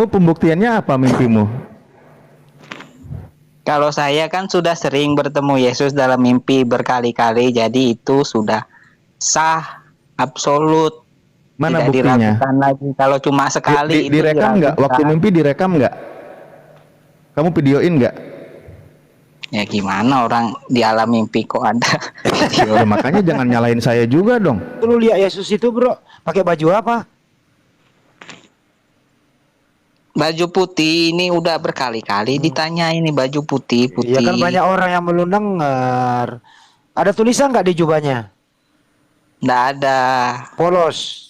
kamu pembuktiannya apa mimpimu? Kalau saya kan sudah sering bertemu Yesus dalam mimpi berkali-kali, jadi itu sudah sah, absolut. Mana Tidak buktinya? diragukan lagi. Kalau cuma sekali itu Direkam nggak? Waktu diragukan. mimpi direkam nggak? Kamu videoin nggak? Ya gimana orang di alam mimpi kok ada video. Ya, makanya jangan nyalain saya juga dong. Lu lihat Yesus itu bro, pakai baju apa? Baju putih ini udah berkali-kali ditanya ini baju putih. Ya kan banyak orang yang belum dengar. Ada tulisan nggak di jubahnya? Nggak ada. Polos.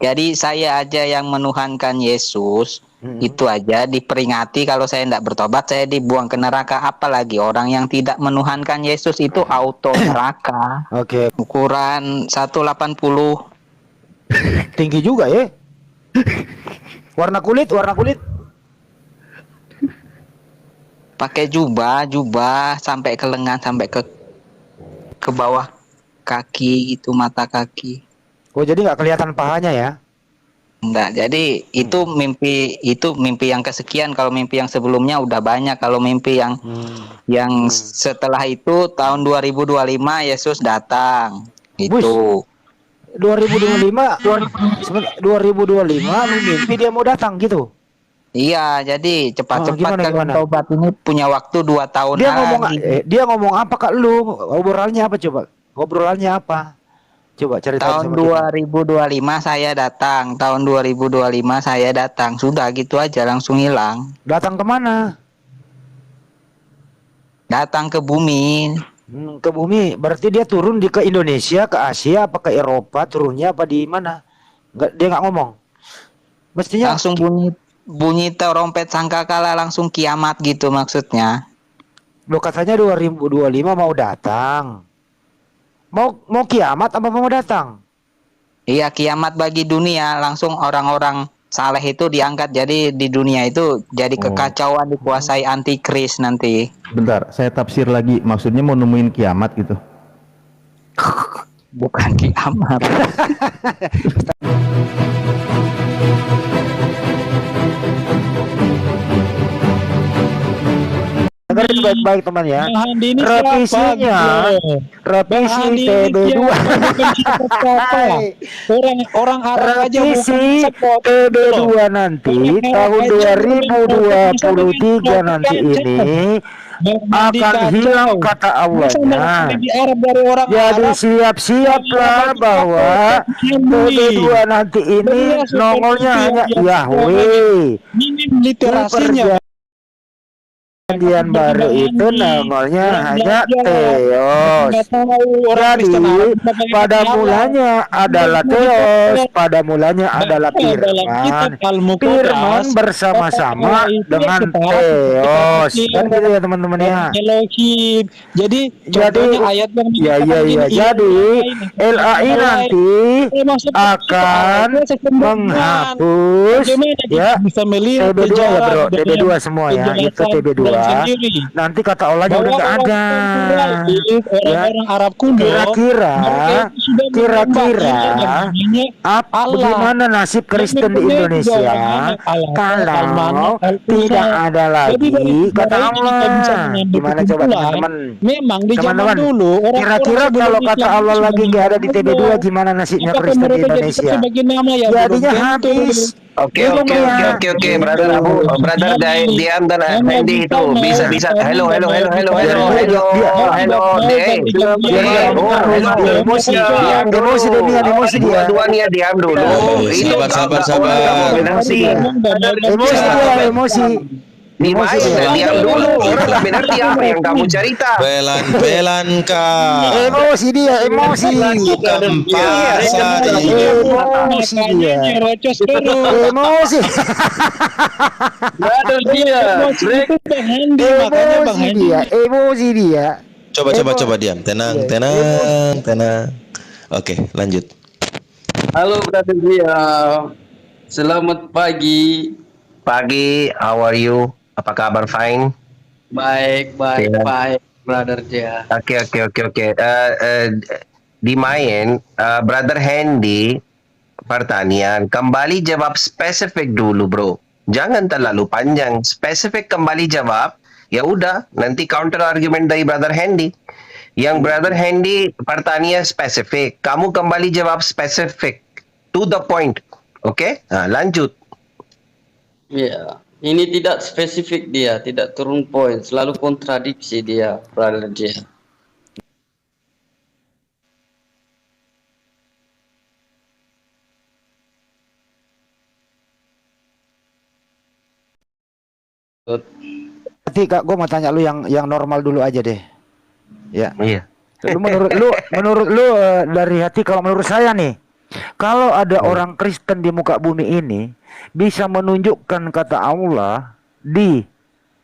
Jadi saya aja yang menuhankan Yesus. Itu aja diperingati kalau saya tidak bertobat saya dibuang ke neraka, apalagi orang yang tidak menuhankan Yesus itu auto neraka. Oke. Ukuran 180. Tinggi juga ya. Warna kulit. Pakai jubah sampai ke lengan, sampai ke bawah kaki itu, mata kaki. Oh jadi nggak kelihatan pahanya ya? Enggak, jadi itu mimpi yang kesekian. Kalau mimpi yang sebelumnya udah banyak. Kalau mimpi yang setelah itu tahun 2025 Yesus datang. Itu 2025 lu mimpi dia mau datang gitu. iya, jadi cepat-cepat gimana? tobat ini punya waktu 2 tahun lagi. Dia ngomong apa kak lu? Obrolannya apa coba? Obrolannya apa? Coba cerita. Tahun 2025 saya datang. Tahun 2025 saya datang. Sudah gitu aja langsung hilang. Datang kemana? Datang ke bumi. Ke bumi. Berarti dia turun ke Indonesia, ke Asia, apa ke Eropa? Turunnya apa di mana? Dia nggak ngomong. Mestinya langsung bunyi trompet sangkakala, langsung kiamat gitu maksudnya. Lo katanya 2025 mau datang. Mau kiamat apa mau datang? Iya, kiamat bagi dunia. Langsung orang-orang saleh itu diangkat. Jadi di dunia itu jadi kekacauan, dikuasai antikris nanti. Bentar, saya tafsir lagi. Maksudnya mau nemuin kiamat gitu? Bukan kiamat. Dengerin baik-baik teman ya. Revisi TB2. Orang Arab aja revisi TB2 nanti tahun 2023 nanti ini akan hilang kata Allahnya. Jadi siap-siaplah bahwa TB2 nanti ini nongolnya hanya Yahweh. Literasinya Perjanjian baru itu nongolnya hanya Theos. Jadi pada mulanya adalah Theos, pada mulanya adalah Firman. Firman bersama-sama dengan Theos. Kan gitu ya teman-teman ya. Jadi ayat yang jadi LAI nanti akan menghapus ya TB2 ya bro, TB2 semua ya, itu TB2. Nanti kata Allahnya udah nggak ada. Orang Arab kuno kira-kira bagaimana nasib Kristen di Indonesia kalau tidak ada lagi kata Allah? Gimana coba teman-teman? Memang di zaman dulu kira-kira kalau kata Allah lagi nggak ada di TB2 gimana nasibnya Kristen di Indonesia? Jadinya habis. Oke, brother Diam dan Andy itu bisa. Hello. Emosi dia. Dua-duanya diam dulu. Sabar. Emosi. Diam dulu. Orang tak mengerti apa yang kamu cerita. Pelan kak. Emosi dia. Emosi dia. Coba diam. Tenang. Oke, lanjut. Halo Brother Dia. Selamat pagi. How are you? Apa kabar? Fine? Baik, Brother Dia. Oke. Dimain, Brother Handy, pertanyaan. Kembali jawab spesifik dulu, bro. Jangan terlalu panjang. Spesifik kembali jawab. Ya udah, nanti counter argument dari Brother Handy. Yang Brother Handy pertanyaan spesifik. Kamu kembali jawab spesifik. To the point. Oke? Nah, lanjut. Ya, ini tidak spesifik dia, tidak turun poin, selalu kontradiksi dia, Brother J. Nanti Kak, gue mau tanya lu yang normal dulu aja deh. Ya. Iya. Menurut lu dari hati, kalau menurut saya nih, kalau ada orang Kristen di muka bumi ini bisa menunjukkan kata Allah di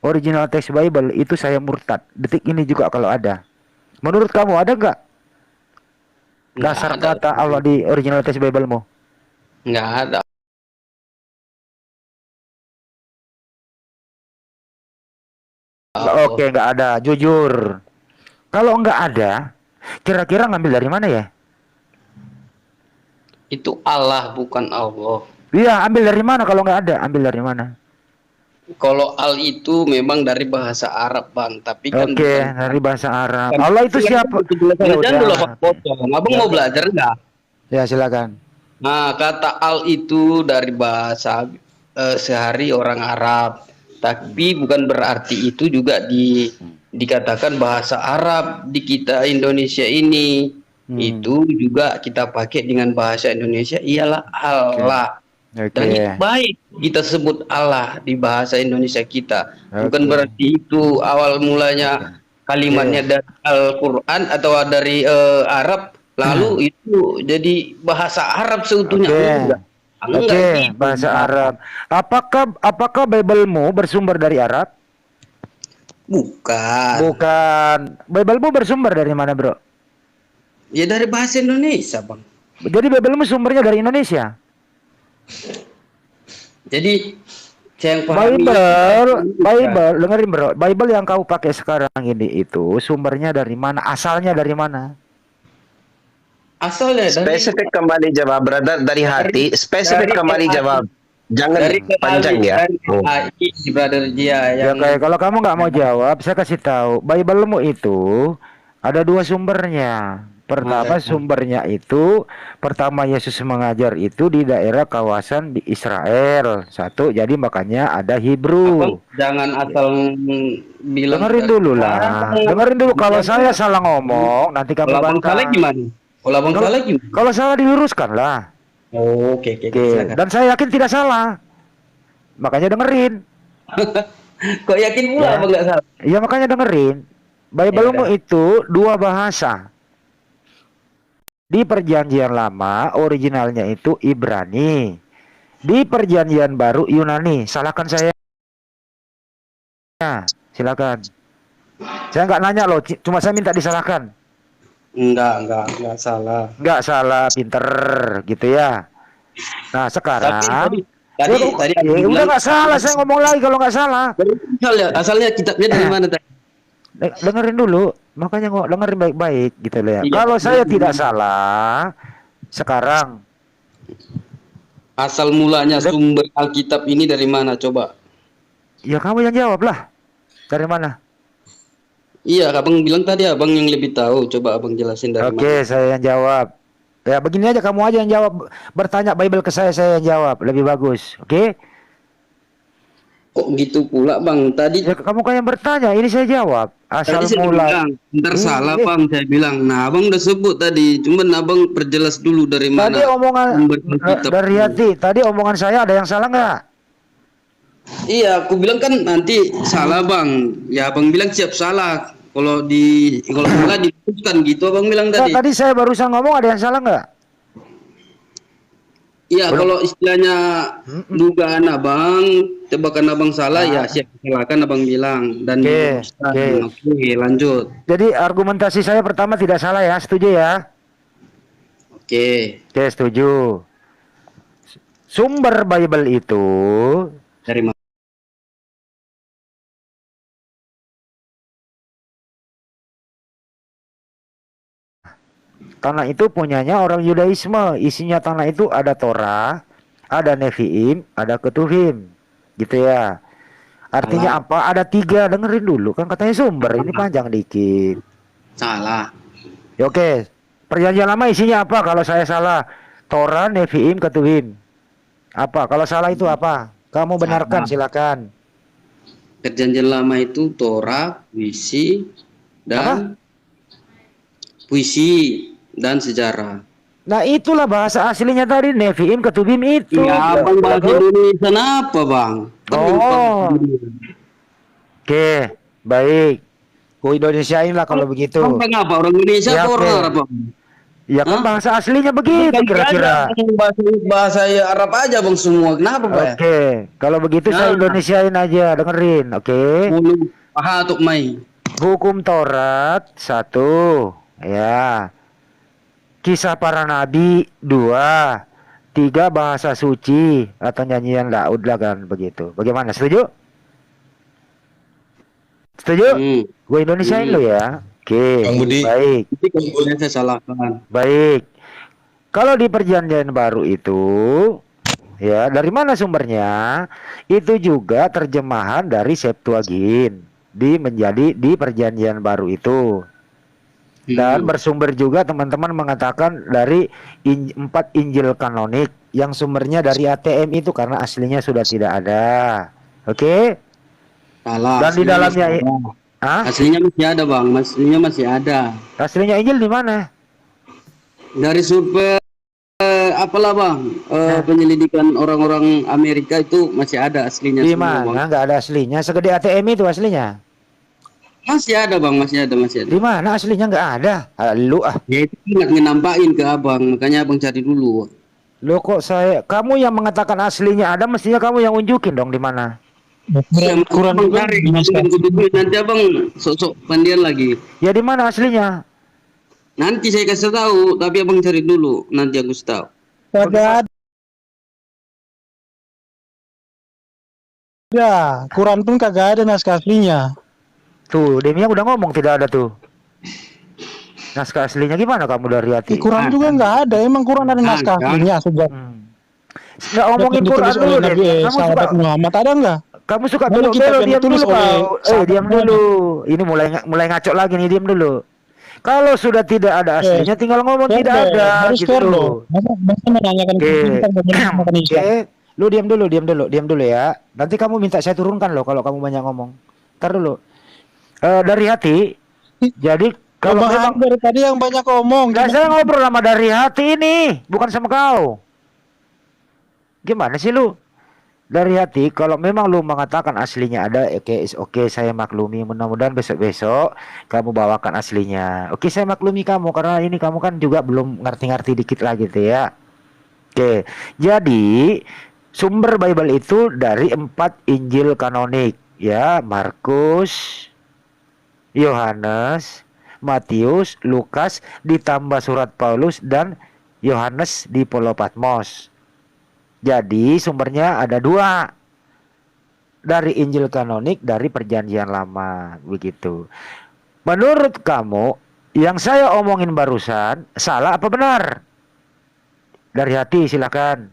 original text Bible, itu saya murtad. Detik ini juga kalau ada. Menurut kamu ada nggak dasar Nggak ada. kata Allah di original text Bible-mu? Nggak ada. Oke, nggak ada. Jujur. Kalau nggak ada, kira-kira ngambil dari mana ya? Itu Allah, bukan Allah. Iya, ambil dari mana kalau nggak ada? Ambil dari mana? Kalau al itu memang dari bahasa Arab, Bang, tapi kan Oke, bukan. dari bahasa Arab. Kan Allah itu siapa? Ya Jangan dulu udah. Bang, potong. Abang mau belajar nggak? Ya, silakan. Nah, kata al itu dari bahasa sehari orang Arab, tapi bukan berarti itu juga dikatakan bahasa Arab di kita Indonesia ini. Itu juga kita pakai dengan bahasa Indonesia ialah Allah. Dan Oke. itu baik kita sebut Allah di bahasa Indonesia kita. Bukan Oke. berarti itu awal mulanya kalimatnya dari Al-Quran atau dari Arab, lalu itu jadi bahasa Arab seutuhnya. Oke. Enggak. Enggak Oke, gitu. bahasa Arab. Apakah Bible-mu bersumber dari Arab? Bukan. Bukan. Bible-mu bersumber dari mana, Bro? Ya dari bahasa Indonesia, Bang. Jadi Bible-mu sumbernya dari Indonesia. Jadi saya yang pahami Bible, dengerin, Bro. Bible yang kau pakai sekarang ini itu sumbernya dari mana? Asalnya dari mana? asalnya dari Spesifik kembali jawab, Brother, dari hati. Spesifik kembali hati. jawab. Jangan dari panjang ya. dari AI, Brother Jia Ya, yang kayak kalau kamu nggak mau jawab, saya kasih tahu. Bible-mu itu ada dua sumbernya. Pertama, sumbernya itu pertama Yesus mengajar itu di daerah kawasan di Israel. Satu, jadi makanya ada Hebrew. Abang jangan asal bilang Dengerin dulu lah. Dengerin dulu, kalau saya salah ngomong nanti kamu kalau abang bantah. salah gimana? Kalau abang salah gimana? Kalau salah diluruskan lah. Oh, oke, Oke. silakan. Dan saya yakin tidak salah. Makanya dengerin. Kok yakin pula Ya. abang nggak salah? Ya makanya dengerin. Bible-mu itu dua bahasa. Di perjanjian lama originalnya itu Ibrani. Di perjanjian baru Yunani. Salahkan saya. Silakan. Saya nggak nanya loh, cuma saya minta disalahkan. Enggak salah. Nggak salah, pinter gitu ya. Nah sekarang, Tapi tadi ya, abang udah bilang nggak salah. Saya ngomong lagi kalau nggak salah. asalnya kitabnya dari mana tadi? Dengerin dulu, makanya dengerin baik-baik gitu loh ya. Iya. Kalau saya tidak salah, sekarang Asal mulanya sumber Alkitab ini dari mana coba? ya kamu yang jawab lah. Dari mana? Iya, abang bilang tadi abang yang lebih tahu. Coba abang jelasin dari Oke, mana. saya yang jawab. Ya begini aja, kamu aja yang jawab. Bertanya Bible ke saya yang jawab. Lebih bagus. Oke? Kok gitu pula bang? Tadi Ya kamu kan yang bertanya, ini saya jawab. Asal saya mula. bilang, ntar Ini- salah bang, saya bilang. Nah, abang udah sebut tadi, cuman abang perjelas dulu dari Tadi mana. omongan sumber Alkitab. dari hati. Tadi omongan saya ada yang salah nggak? Iya, aku bilang kan nanti salah bang. Ya abang bilang siap salah. Kalau salah diluruskan gitu abang bilang Nggak, tadi. tadi saya barusan ngomong ada yang salah nggak? Iya, kalau istilahnya dugaan abang, tebakan abang salah ya siap silakan abang bilang dan Oke, diluruskan. oke. Oke, lanjut. Jadi argumentasi saya pertama tidak salah ya, setuju ya? Oke, Oke, setuju. Sumber Bible itu dari mana? tanah itu punyanya orang Yudaisme. Isinya tanah itu ada Torah, ada Nevi'im, ada Ketuvim. gitu ya. Artinya apa? Ada 3, dengerin dulu kan katanya sumber. Ini panjang dikit. Salah. Ya, oke. Perjanjian lama isinya apa? Kalau saya salah, Torah, Nevi'im, Ketuvim. Apa? Kalau salah itu apa? Kamu benarkan, silakan. Perjanjian lama itu Torah, puisi dan sejarah. Nah, itulah bahasa aslinya tadi, Nevi'im, Ketuvim itu. Ya, Bang, bahasa Indonesia apa, Bang? Oh. Oke, baik. Ku Indonesiain lah kalau begitu. Bang, apa? Orang Indonesia Ya, atau orang oke. Arab, Bang? Ya kan bahasa aslinya begitu kira-kira. Bahasa Arab aja, Bang, semua. Kenapa, Bang? Oke, kalau begitu saya Indonesiain aja, dengerin, oke. Tuk Mai. Hukum Taurat 1, ya. Kisah para nabi 2, 3 bahasa suci atau nyanyian Daud lah kan begitu. Bagaimana? Setuju? Setuju? Gue Indonesiain lo ya. Oke, Bang Budi. baik. Itu kan boleh saya salahkan. Baik. Kalau di perjanjian baru itu, ya dari mana sumbernya? Itu juga terjemahan dari Septuagint di perjanjian baru itu. Dan bersumber juga teman-teman mengatakan dari 4 Injil kanonik yang sumbernya dari ATM itu karena aslinya sudah tidak ada. Oke? Salah. Dan di dalamnya Aslinya masih ada, Bang. Aslinya masih ada. aslinya Injil di mana? Dari survei apalah, Bang? Penyelidikan orang-orang Amerika itu masih ada aslinya Di semua, Bang. mana? Nggak ada aslinya. Segede ATM itu aslinya. Masih ada, Bang, masih ada. Di mana aslinya nggak ada? Lu Ya itu nggak ngenampakin ke Abang, makanya Abang cari dulu. Lo kok kamu yang mengatakan aslinya ada, mestinya kamu yang unjukin dong di mana. Kurang Abang juga cari, Mas. nanti Abang sok-sok pandian lagi. Ya di mana aslinya? Nanti saya kasih tahu, tapi Abang cari dulu, nanti aku tahu. Kagak ada. Quran pun kagak ada naskah aslinya. Tuh, Demia udah ngomong tidak ada tuh. Naskah aslinya gimana kamu dari hati? Di Quran juga nggak ada. Emang Quran ada naskah aslinya sejak Nggak ngomongin Quran ditulis dulu oleh deh. Nabi Kamu suka, sahabat Muhammad ada nggak? kamu suka Mana belok kitab yang diam dulu ditulis oleh kau. sahabat Diam dulu. Ini mulai ngaco lagi nih, diam dulu. Kalau sudah tidak ada aslinya, tinggal ngomong tidak ada. Harus Gitu fair loh. loh. Masa menanyakan Oke. kita makan Islam. Oke, lu diam dulu ya. Nanti kamu minta saya turunkan loh kalau kamu banyak ngomong. Ntar dulu. Dari hati. Jadi kalau Bang memang Hani dari tadi yang banyak ngomong. nggak, saya ngobrol sama dari hati ini, bukan sama kau. Gimana sih lu? Dari hati, kalau memang lu mengatakan aslinya ada, oke, saya maklumi. Mudah-mudahan besok-besok kamu bawakan aslinya. Oke, saya maklumi kamu karena ini kamu kan juga belum ngerti-ngerti dikit lah gitu ya. Oke, jadi sumber Bible itu dari 4 Injil kanonik, ya, Markus, Yohanes, Matius, Lukas, ditambah surat Paulus dan Yohanes di Pulau Patmos. Jadi sumbernya ada 2. Dari Injil kanonik, dari perjanjian lama, begitu. Menurut kamu, yang saya omongin barusan, salah apa benar? Dari hati, silakan.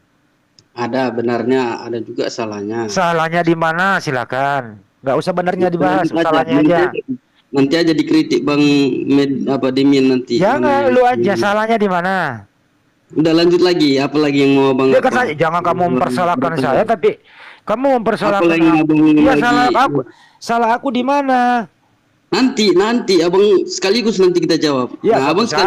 Ada benarnya, ada juga salahnya. Salahnya di mana? Silakan. Nggak usah benarnya dibahas, salahnya aja. Nanti aja dikritik Bang Demian nanti. Jangan, lu aja salahnya di mana? Udah lanjut lagi, apa lagi yang mau Bang? Ya kan jangan kamu mempersalahkan saya, tapi kamu mempersalahkan Apa lagi, Abang, Ya lagi? salah aku di mana? Nanti Abang sekaligus nanti kita jawab. Ya nah, Abang satu.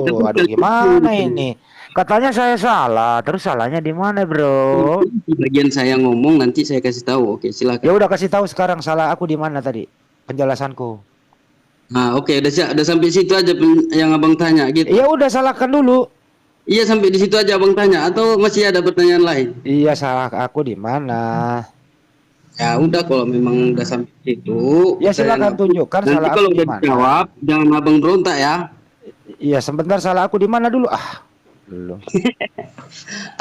sekaligus. Aduh gimana ini? Katanya saya salah, terus salahnya di mana, bro? Di bagian saya ngomong nanti saya kasih tahu. Oke, silakan. Ya udah kasih tahu sekarang salah aku di mana tadi penjelasanku. Nah, oke, udah sampai situ aja yang Abang tanya gitu. Ya udah salahkan dulu. Iya, sampai di situ aja Abang tanya atau masih ada pertanyaan lain? Iya, salah aku di mana? Ya udah, kalau memang udah sampai situ. Ya silakan tunjukkan Nanti salah kalau aku di udah mana. dijawab, jangan Abang berontak ya. Iya, sebentar salah aku di mana dulu? Belum.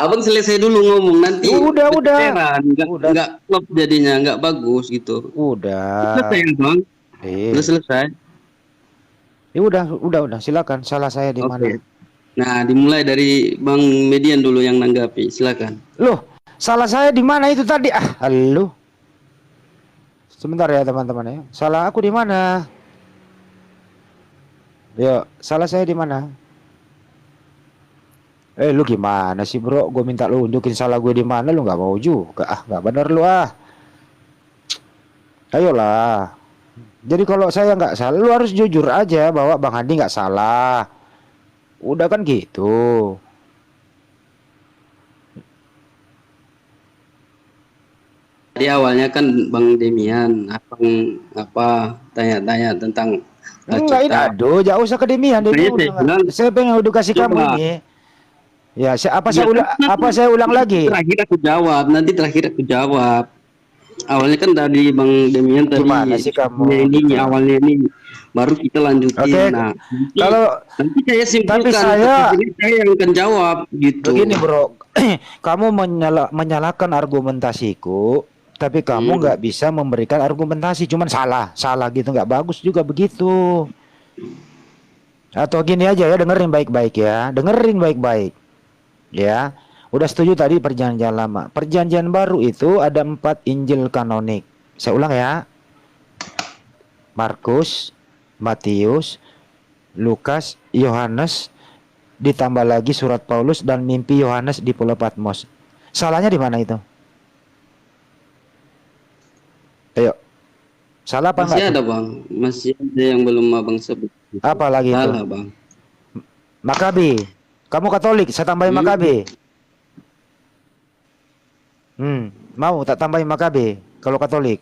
Abang selesai dulu ngomong nanti. Udah. Enggak klop jadinya, enggak bagus gitu. Udah. Selesai, Bang. Udah selesai. Ya udah, silakan. Salah saya di mana? Nah, dimulai dari Bang Median dulu yang nanggapi. Silakan. Loh, Salah saya di mana itu tadi? Halo. Sebentar ya teman-teman ya. Salah aku di mana? Yuk, salah saya di mana? Lu gimana sih bro? Gue minta lu unjukin salah gue di mana, lu nggak mau juga. Nggak bener lu Ayolah. Jadi kalau saya nggak salah, lu harus jujur aja bahwa Bang Handi nggak salah. Udah kan gitu. Di awalnya kan Bang Demian, apa tanya-tanya tentang Enggak, ini cita. aduh, jauh usah kedemian deh. Iya, Udah saya nggak- bilang, Saya pengen edukasi kamu coba. ini. Ya, Ya, saya ulang lagi. Terakhir aku jawab, nanti terakhir aku jawab. Awalnya kan dari Bang Demian tadi. Gimana sih kamu? Ini awalnya ini, baru kita lanjutin. Oke, Nah, kalau- nanti saya simpulkan. tapi saya- saya yang akan jawab gitu. Begini bro, kamu menyalahkan argumentasiku, tapi kamu nggak bisa memberikan argumentasi, cuman salah gitu, nggak bagus juga begitu. Atau gini aja ya, dengerin baik-baik ya, ya. Udah setuju tadi perjanjian lama, perjanjian baru itu ada 4 Injil kanonik. Saya ulang ya: Markus, Matius, Lukas, Yohanes, ditambah lagi surat Paulus dan mimpi Yohanes di Pulau Patmos. Salahnya di mana itu? Ayo. Salah apa Masih enggak? ada Bang, masih ada yang belum Abang sebut. Apa lagi itu? Salah Bang. Makabi. Kamu Katolik, saya tambahin Makabi. Mau tak tambahin Makabi kalau Katolik?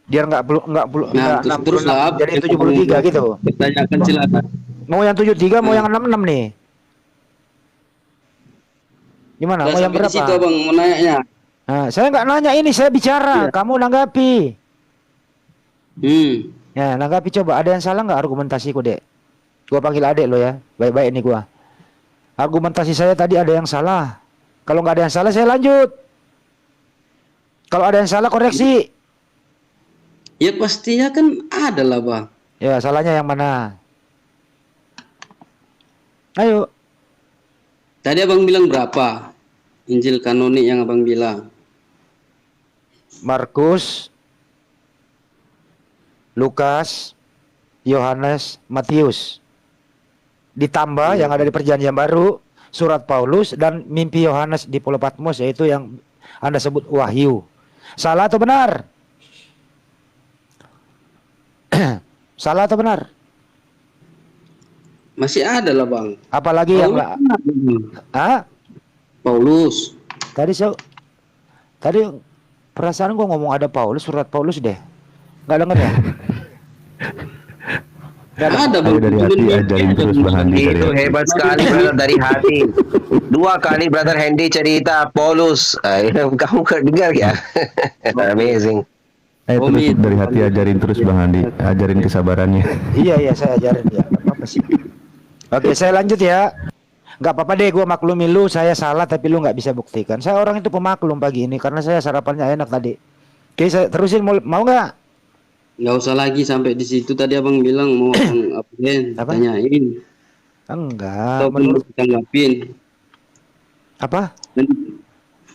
Biar nggak Nah, terus lah, jadi 73 gitu. Tanyakan silakan. Mau yang 73, mau yang 66 nih. Gimana? Nah, Mau yang sampai di situ berapa? Abang mau nanya. Nah, saya nggak nanya ini, saya bicara. Kamu nanggapi. Ya, nanggapi coba. Ada yang salah nggak argumentasiku, Dek? Gua panggil adek lo ya. Baik-baik nih gua. Argumentasi saya tadi ada yang salah. Kalau nggak ada yang salah, saya lanjut. Kalau ada yang salah, koreksi. Ya pastinya kan ada lah Bang. Ya, salahnya yang mana? Ayo. Tadi Abang bilang berapa? Injil kanonik yang Abang bilang. Markus, Lukas, Yohanes, Matius. Ditambah yang ada di perjanjian baru, surat Paulus dan mimpi Yohanes di Pulau Patmos, yaitu yang Anda sebut wahyu. Salah atau benar? Salah atau benar? Masih ada lah Bang. Apalagi yang Paulus. Tadi perasaan gua ngomong ada Paulus, surat Paulus deh. Nggak denger ya? Ada Bang. Dari hati ajarin terus Bang Handi. Itu hebat sekali brother, dari hati. 2 kali brother Hendy cerita Paulus. Kamu dengar ya? Amazing. Terus dari hati ajarin terus Bang Handi, ajarin kesabarannya. Iya saya ajarin ya. Nggak apa-apa sih. Oke, saya lanjut ya. Nggak apa-apa deh, gue maklumin lu. Saya salah tapi lu nggak bisa buktikan. Saya orang itu pemaklum pagi ini karena saya sarapannya enak tadi. Oke, saya terusin, mau nggak? Nggak usah lagi sampai di situ. Tadi Abang bilang mau Apa? tanyain. Enggak. Atau Menurut tanggapin. apa?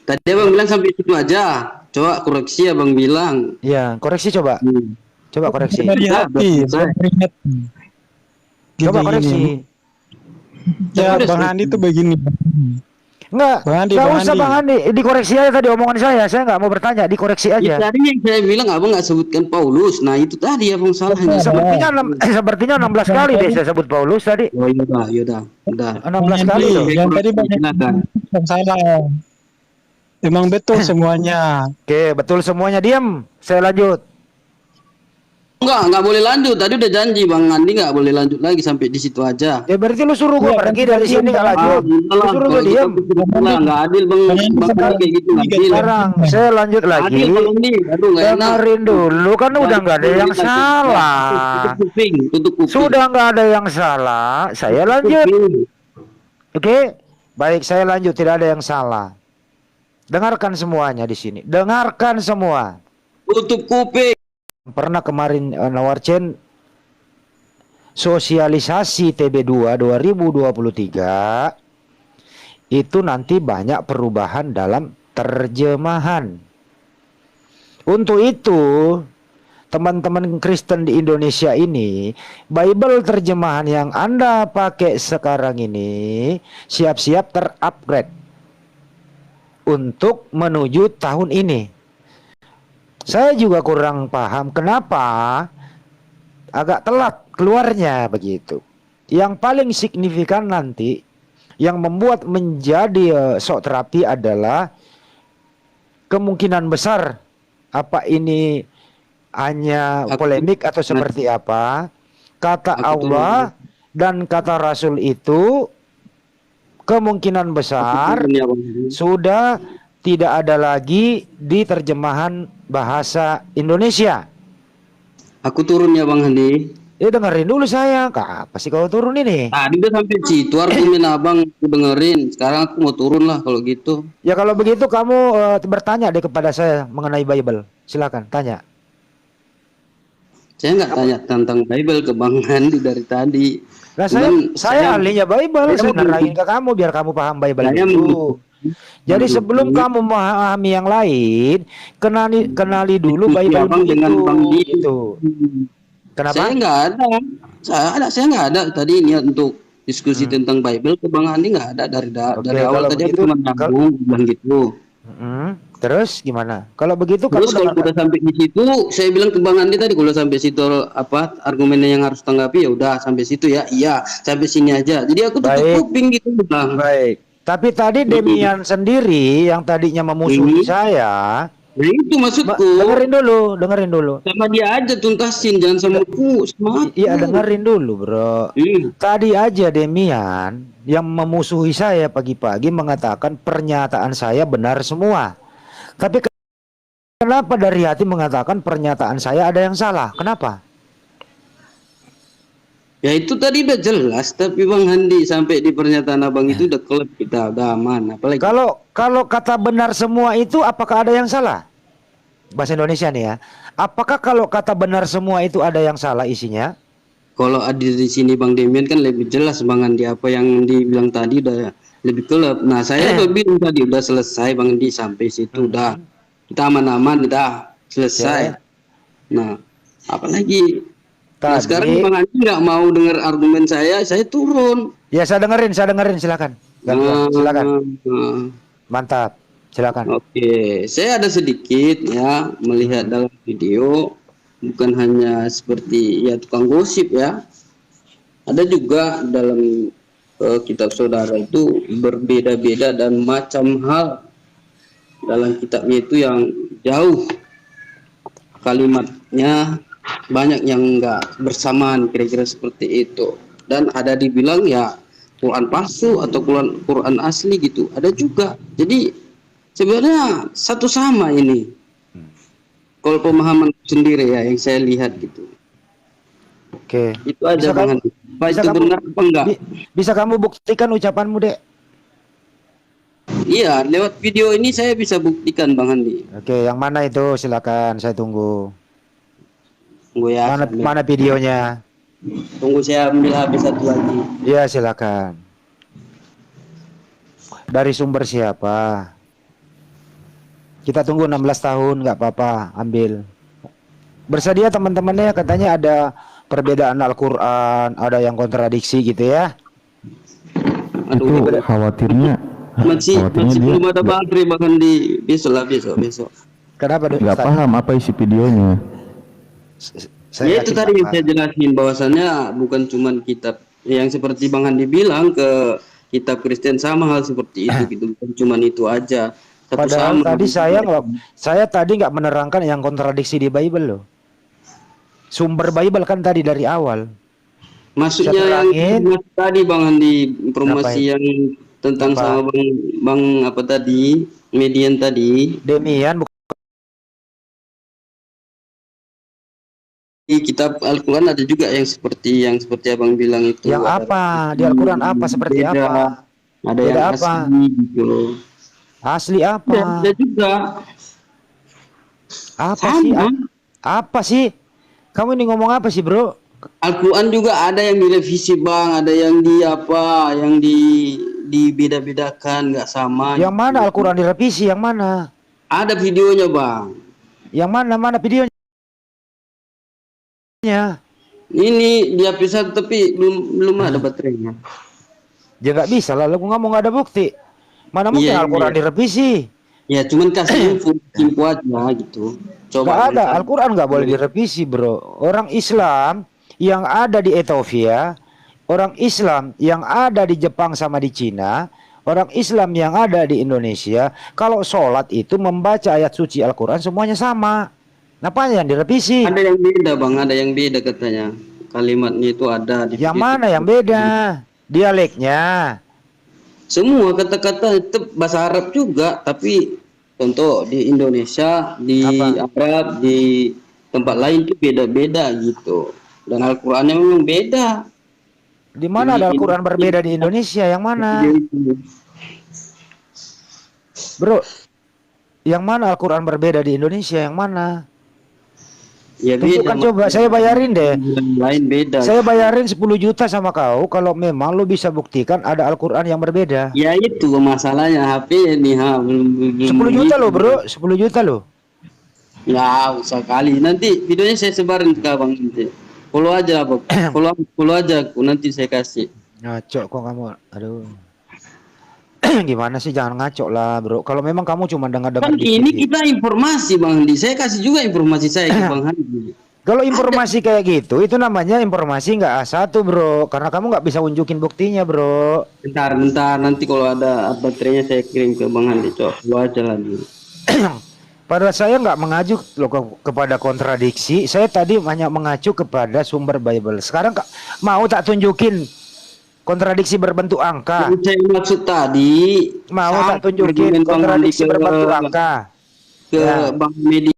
Tadi Abang bilang sampai situ aja. Coba koreksi Abang bilang. Ya, koreksi coba. Coba koreksi. Dari hati, saya- beringat. Coba Gini, koreksi. gini. Ya, Bang Handi tuh begini. Enggak. Bang Handi, Nggak Bang usah Handi. Bang Handi. Dikoreksi aja tadi omongan saya. Saya nggak mau bertanya. Dikoreksi Ya, aja. tadi yang saya bilang Abang nggak sebutkan Paulus. Nah itu tadi Abang salahnya. Sepertinya 16 kali deh saya sebut Paulus tadi. Oh yaudah. 16 kali Handi, loh. yang tadi banyak Silakan. yang salah. Emang betul semuanya. Oke, betul semuanya. Diam. Saya lanjut. Nggak boleh lanjut. Tadi udah janji Bang Andi nggak boleh lanjut lagi sampai di situ aja. Ya berarti lu suruh gua Iya, pergi kan dari kita sini diam, nggak Bang. lanjut. Lu Salah, suruh gua kalau diam. gitu salah, nggak adil Bang Andi kayak gitu nggak adil. Sekarang saya lanjut lagi. Adil kalau ini, aduh nggak enak. Dengerin dulu, kan udah nggak ada yang salah. Tutup kuping. Sudah nggak ada yang salah. Saya lanjut. Oke, baik, saya lanjut. Tidak ada yang salah. Dengarkan semuanya di sini. Dengarkan semua. Tutup kuping. Pernah kemarin Nawarcen sosialisasi TB2 2023 itu nanti banyak perubahan dalam terjemahan. Untuk itu, teman-teman Kristen di Indonesia ini, Bible terjemahan yang Anda pakai sekarang ini siap-siap terupgrade untuk menuju tahun ini. Saya juga kurang paham kenapa agak telat keluarnya begitu. Yang paling signifikan nanti yang membuat menjadi shock terapi adalah kemungkinan besar apa ini hanya polemik atau seperti apa. Kata Allah dan kata Rasul itu kemungkinan besar sudah tidak ada lagi di terjemahan bahasa Indonesia. Aku turun ya Bang Handi. Dengerin dulu saya. Apa sih kau turun ini? Tadi udah sampai situ argumen abang aku dengerin. Sekarang aku mau turun lah kalau gitu. Ya kalau begitu kamu bertanya deh kepada saya mengenai Bible. Silakan tanya. Saya nggak tanya tentang Bible ke Bang Handi dari tadi. Nah, Cuman saya ahlinya Bible. Saya mau- nerangin ke kamu biar kamu paham Bible Saya dulu. Jadi mendukung- sebelum kamu memahami yang lain, kenali dulu Diskusi Bible abang dengan Bang Di. itu. Kenapa? Saya nggak ada. Saya nggak ada tadi niat untuk diskusi tentang Bible ke Bang Handi, nggak ada dari Oke, dari awal kalau tadi aku begitu, cuma nyambung bilang gitu. Terus gimana? Kalau begitu Terus kamu kalau udah sampai di situ, saya bilang ke Bang Andi tadi kalau sampai situ apa argumennya yang harus tanggapi ya udah sampai situ ya. Iya, sampai sini aja. Jadi aku tutup Baik. kuping gitu Bang. baik. Tapi tadi Demian sendiri yang tadinya memusuhi saya, Nah itu maksudku. dengerin dulu. Sama dia aja tuntasin, jangan sama aku, sama aku. Iya, dengerin dulu, Bro. Tadi aja Demian yang memusuhi saya pagi-pagi mengatakan pernyataan saya benar semua. Tapi kenapa dari hati mengatakan pernyataan saya ada yang salah? Kenapa? Ya itu tadi udah jelas, tapi Bang Handi sampai di pernyataan abang itu udah klub kita, udah aman. Apalagi Kalau kata benar semua itu apakah ada yang salah? Bahasa Indonesia nih ya. Apakah kalau kata benar semua itu ada yang salah isinya? kalau ada di sini Bang Demian kan lebih jelas Bang Handi apa yang dibilang tadi udah lebih klub. Nah saya udah bilang tadi udah selesai Bang Handi sampai situ udah kita aman-aman udah selesai. Nah apalagi nah sekarang Bang Handi nggak mau dengar argumen saya turun. Ya saya dengerin silakan. Silakan. Mantap. Silakan. Oke, saya ada sedikit ya melihat dalam video, bukan hanya seperti ya tukang gosip ya. Ada juga dalam kitab saudara itu berbeda-beda dan macam hal dalam kitabnya itu yang jauh kalimatnya banyak yang enggak bersamaan kira-kira seperti itu. Dan ada dibilang ya Quran palsu atau Quran asli gitu. Ada juga. Jadi sebenarnya satu sama ini. Kalau pemahaman sendiri ya yang saya lihat gitu. Oke. Itu aja Bang Handi. Apa itu benar apa enggak? Bisa kamu buktikan ucapanmu, Dek? Iya, lewat video ini saya bisa buktikan Bang Handi. Oke, yang mana itu? Silakan, saya tunggu. Tunggu ya. Mana videonya? Tunggu saya ambil HP satu lagi. Iya, silakan. Dari sumber siapa? Kita tunggu 16 tahun, nggak apa-apa, ambil. Bersedia teman-temannya, katanya ada perbedaan Al-Quran, ada yang kontradiksi gitu ya. Itu khawatirnya Masih belum ada baterai bahkan di besok. Kenapa? nggak paham apa isi videonya. Ya itu tadi yang saya jelasin bahwasannya bukan cuman kitab yang seperti Bang Handi bilang ke kitab Kristen sama hal seperti itu gitu, bukan cuman itu aja. Padahal tadi saya tadi nggak menerangkan yang kontradiksi di Bible loh. Sumber Bible kan tadi dari awal. Maksudnya yang tadi Bang Handi informasi yang tentang sama Bang apa tadi median tadi. Demian di kitab Al-Quran ada juga yang seperti Abang bilang itu. Yang apa? Di Al-Quran apa? Seperti apa? Ada yang apa? asli gitu. Asli apa? Ada juga. Apa sih? Apa sih? Kamu ini ngomong apa sih, Bro? Al-Quran juga ada yang direvisi Bang, ada yang di apa, yang dibeda-bedakan, nggak sama. Yang mana Al-Quran direvisi? Yang mana? Ada videonya, Bang. Yang mana videonya? Ini di HP satu tapi belum ada baterainya. Ya nggak bisa lah, aku nggak mau, nggak ada bukti. Mana mungkin Iya, Al-Quran iya. direvisi? Ya, cuman kasih info aja gitu. Nggak Coba ada, nonton. Al-Quran nggak boleh direvisi, bro. Orang Islam yang ada di Ethiopia, orang Islam yang ada di Jepang sama di Cina, orang Islam yang ada di Indonesia, kalau sholat itu membaca ayat suci Al-Quran semuanya sama. Kenapa yang direvisi? Ada yang beda, Bang. Ada yang beda katanya. Kalimatnya itu ada di Yang video mana itu. yang beda? Dialeknya. Semua kata-kata itu bahasa Arab juga, tapi contoh di Indonesia, di Apa? Arab, di tempat lain itu beda-beda gitu. Dan Al-Qur'annya memang beda. Di mana ada Al-Quran berbeda di Indonesia? Yang mana? Bro, yang mana Al-Quran berbeda di Indonesia? Yang mana? Ya Tunjukkan beda. coba, saya bayarin deh. Yang lain beda. Saya bayarin 10 juta sama kau kalau memang lu bisa buktikan ada Al-Quran yang berbeda. Ya itu masalahnya HP ini belum 10 juta lo, bro, 10 juta lo. Ya usah kali. Nanti videonya saya sebarin ke Abang nanti. Follow aja, Bang. follow aja aku, nanti saya kasih. Ngaco kok kamu. Aduh. Gimana sih, jangan ngaco lah, bro. Kalau memang kamu cuma dengar-dengar Kan ini dikit. kita informasi, Bang Handi. Saya kasih juga informasi saya ke Bang Handi. Kalau informasi kayak gitu, itu namanya informasi nggak A1, bro. Karena kamu nggak bisa unjukin buktinya, bro. Bentar, nanti kalau ada baterainya saya kirim ke Bang Handi, Cok. Lu aja lagi. Padahal saya nggak mengacu loh kepada kontradiksi. Saya tadi hanya mengacu kepada sumber Bible. Sekarang mau tak tunjukin kontradiksi berbentuk angka? Yang saya maksud tadi, Mau sama tak tunjukin argumen Bang Handi kontradiksi berbentuk angka? ke Ya. Bang Medi.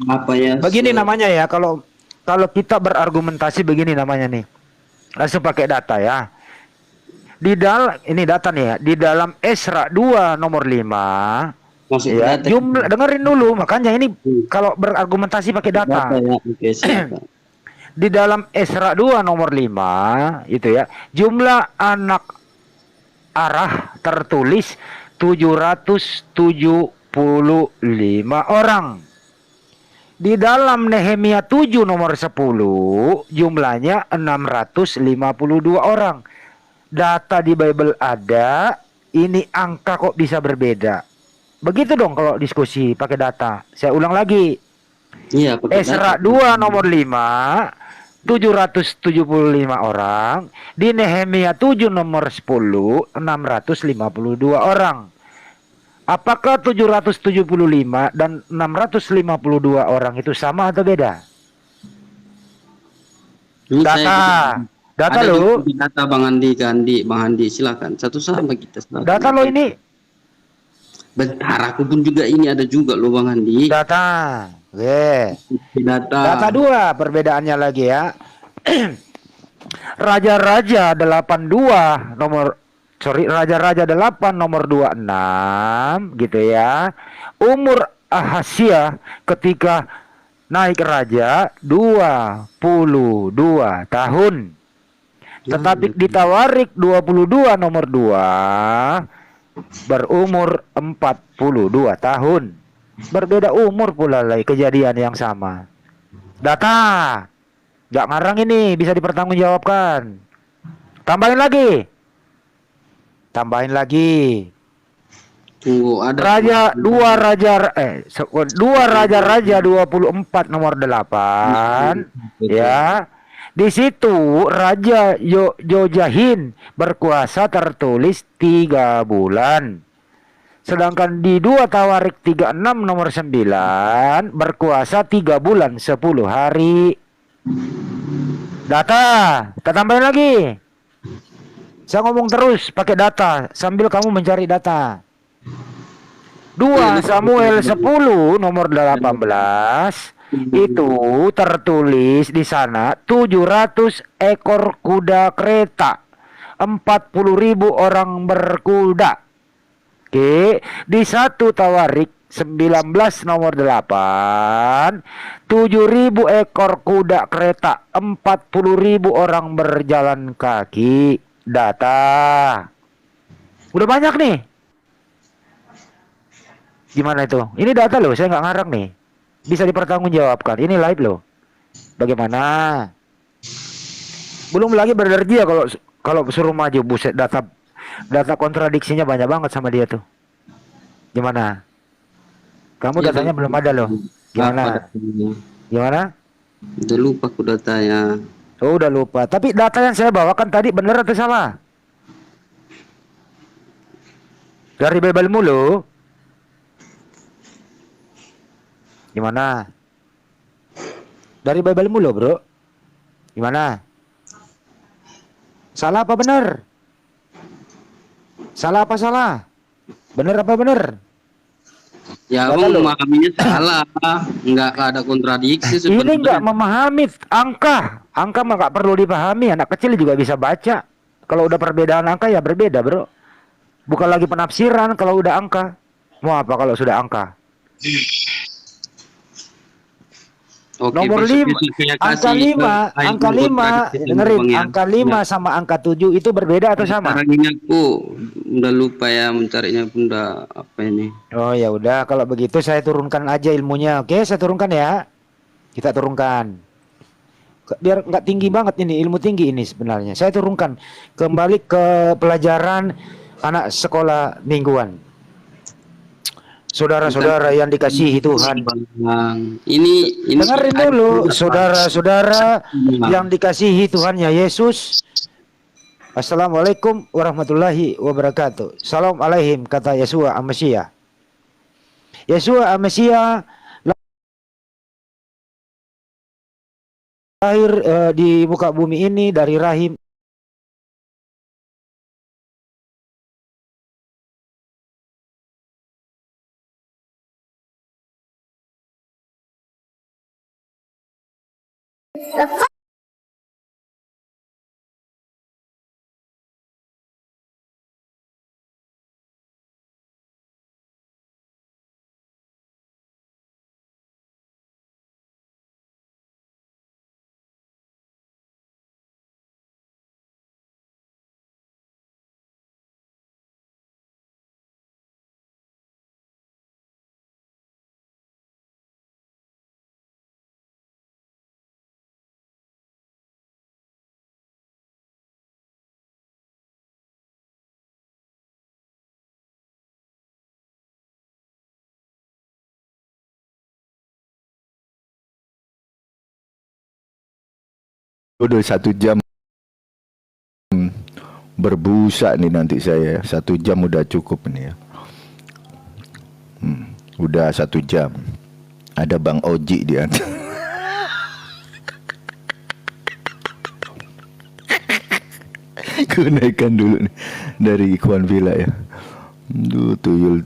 Apa ya? Begini namanya ya, kalau kalau kita berargumentasi begini namanya nih. Langsung pakai data ya. Di dalam ini data nih ya, di dalam Esra 2 nomor 5 Masuk ya, data. jumlah dengerin dulu, makanya ini kalau berargumentasi pakai Data data. ya. Oke, silakan. Di dalam Esra 2 nomor 5 itu ya, jumlah anak arah tertulis 775 orang. Di dalam Nehemia 7 nomor 10 jumlahnya 652 orang. Data di Bible ada, ini angka kok bisa berbeda. Begitu dong kalau diskusi pakai data. Saya ulang lagi. Iya, pakai Esra data. 2 nomor 5 775 orang. Di Nehemia 7 nomor 10 652 orang. Apakah 775 dan 652 orang itu sama atau beda? Ini Data. Data ada lo. juga data Bang Andi, Bang Andi, silakan. Satu sama kita. Silakan. Data lo ini. Bentar, aku pun juga ini ada juga lo Bang Andi. Data. Oke. Data. Data 2 perbedaannya lagi ya. Raja-raja 82 nomor Raja-raja 8 nomor 26 gitu ya. Umur Ahasya ketika naik raja 22 tahun. Tetapi di Tawarik 22 nomor 2 berumur 42 tahun. Berbeda umur pula lagi, kejadian yang sama. Data. Gak ngarang ini, bisa dipertanggungjawabkan. Tambahin lagi. Tunggu, ada Dua raja-raja 24 nomor 8 ya. Di situ Raja Yojahin berkuasa tertulis 3 bulan. Sedangkan di 2 Tawarik 36 nomor 9 berkuasa 3 bulan 10 hari. Data, kita tambahin lagi. Saya ngomong terus pakai data sambil kamu mencari data. 2 Samuel 10 nomor 18 itu tertulis di sana 700 ekor kuda kereta, 40.000 orang berkuda. Oke, di 1 Tawarik 19 nomor 8, 7.000 ekor kuda kereta, 40.000 orang berjalan kaki. Data. Udah banyak nih. Gimana itu? Ini data loh, saya nggak ngarang nih. Bisa dipertanggungjawabkan. Ini live loh. Bagaimana? Belum lagi berenergi ya kalau suruh maju, buset, data kontradiksinya banyak banget sama dia tuh. Gimana? Kamu Ya, datanya belum ada loh. Gimana? Gimana? Udah lupa aku datanya. Oh, udah lupa. Tapi data yang saya bawakan tadi benar atau salah? Dari Bible mulu. Gimana? Dari Bible mulu, bro. Gimana? Salah apa benar? Salah apa salah? Benar apa benar? Ya, Kata abang lu. memahaminya salah. Nggak ada kontradiksi Ini sebenarnya. nggak memahami angka. Angka mah nggak perlu dipahami. Anak kecil juga bisa baca. Kalau udah perbedaan angka ya berbeda, bro. Bukan lagi penafsiran kalau udah angka. Mau apa kalau sudah angka? Oke, Nomor besok 5, saya angka kasih, 5, ayo angka 5, kontradiksi sama dengerin, Bang ya. angka 5 sama angka 7 itu berbeda atau sama? Sekarang ini aku udah lupa ya mencarinya pun udah apa ini. Oh ya udah, kalau begitu saya turunkan aja ilmunya. Oke, saya turunkan ya. Kita turunkan. Biar nggak tinggi banget ini, ilmu tinggi ini sebenarnya. Saya turunkan kembali ke pelajaran anak sekolah mingguan. Saudara-saudara yang dikasihi Tuhan. Bang, ini Dengerin dulu, saudara-saudara yang dikasihi Tuhan ya Yesus. Assalamualaikum warahmatullahi wabarakatuh. Salam alaihim, kata Yesua Amesia. Yesua Amesia lahir di muka bumi ini dari rahim Udah 1 jam berbusa nih nanti saya. 1 jam udah cukup nih ya. Udah 1 jam. Ada Bang Oji di atas. Kunaikan dulu nih dari Ikhwan Villa ya. Duh, tuyul.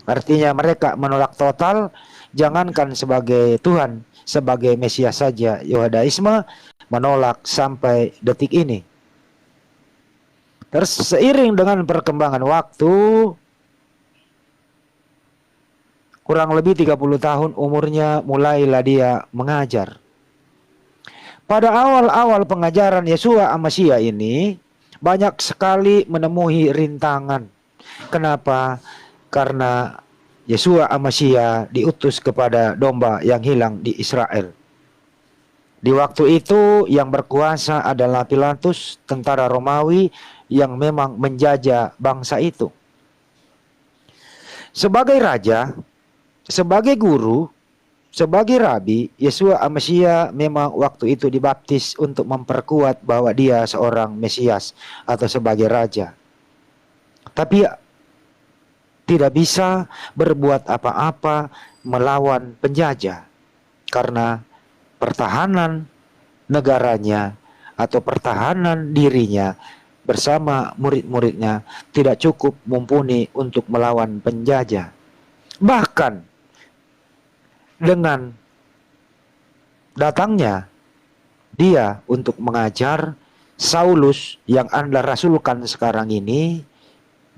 artinya mereka menolak total, jangankan sebagai Tuhan, sebagai Mesias saja. Yohadaisme menolak sampai detik ini. Terus seiring dengan perkembangan waktu, kurang lebih 30 tahun umurnya, mulailah dia mengajar. Pada awal-awal pengajaran Yesua Amesia ini, banyak sekali menemui rintangan. Kenapa? Karena Yesua Amesia diutus kepada domba yang hilang di Israel. Di waktu itu yang berkuasa adalah Pilatus, tentara Romawi yang memang menjajah bangsa itu. Sebagai raja, sebagai guru, sebagai rabi, Yesua Amesia memang waktu itu dibaptis untuk memperkuat bahwa dia seorang Mesias atau sebagai raja. Tapi tidak bisa berbuat apa-apa melawan penjajah karena pertahanan negaranya atau pertahanan dirinya bersama murid-muridnya tidak cukup mumpuni untuk melawan penjajah. Bahkan dengan datangnya dia untuk mengajar, Saulus yang Anda rasulkan sekarang ini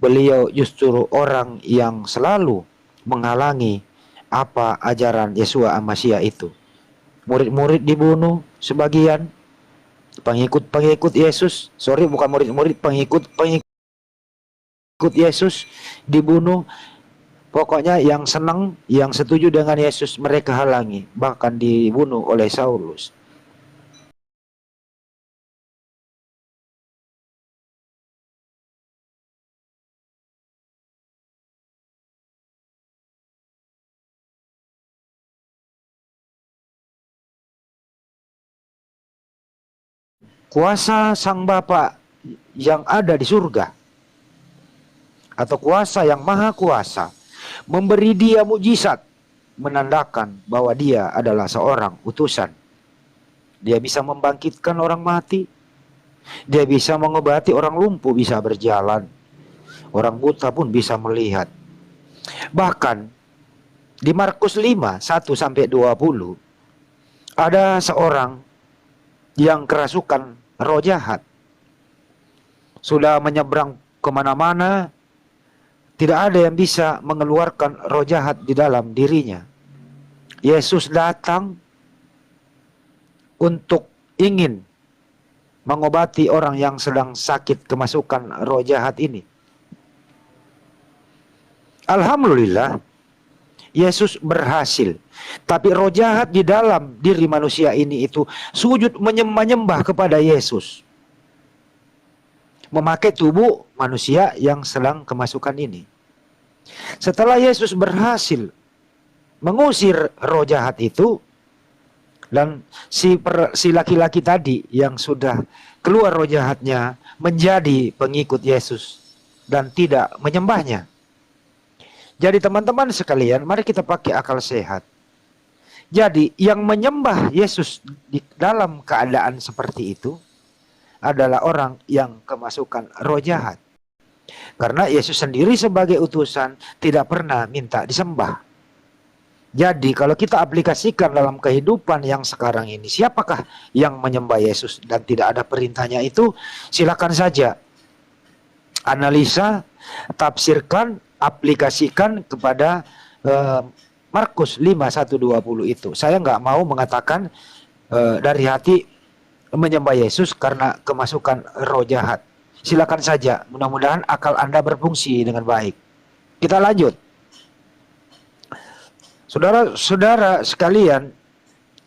Beliau justru orang yang selalu menghalangi apa ajaran Yeshua Amasya itu. Murid-murid dibunuh sebagian, pengikut-pengikut Yesus, bukan murid-murid, pengikut-pengikut Yesus dibunuh. Pokoknya yang senang, yang setuju dengan Yesus mereka halangi, bahkan dibunuh oleh Saulus. Kuasa Sang Bapa yang ada di surga, atau kuasa yang maha kuasa, memberi dia mukjizat, menandakan bahwa dia adalah seorang utusan. Dia bisa membangkitkan orang mati, dia bisa mengobati orang lumpuh bisa berjalan, orang buta pun bisa melihat. Bahkan di Markus 5, 1-20 ada seorang yang kerasukan roh jahat, sudah menyeberang kemana-mana, tidak ada yang bisa mengeluarkan roh jahat di dalam dirinya. Yesus datang untuk ingin mengobati orang yang sedang sakit kemasukan roh jahat ini. Alhamdulillah, Yesus berhasil. Tapi roh jahat di dalam diri manusia ini itu sujud menyembah kepada Yesus, memakai tubuh manusia yang sedang kemasukan ini. Setelah Yesus berhasil mengusir roh jahat itu, dan si laki-laki tadi yang sudah keluar roh jahatnya menjadi pengikut Yesus dan tidak menyembahnya. Jadi teman-teman sekalian, mari kita pakai akal sehat. Jadi yang menyembah Yesus di dalam keadaan seperti itu adalah orang yang kemasukan roh jahat. Karena Yesus sendiri sebagai utusan tidak pernah minta disembah. Jadi kalau kita aplikasikan dalam kehidupan yang sekarang ini, siapakah yang menyembah Yesus dan tidak ada perintahnya itu? Silakan saja analisa, tafsirkan, aplikasikan kepada Markus 5:1-20 itu. Saya nggak mau mengatakan dari hati menyembah Yesus karena kemasukan roh jahat. Silakan saja, mudah-mudahan akal Anda berfungsi dengan baik. Kita lanjut. Saudara-saudara sekalian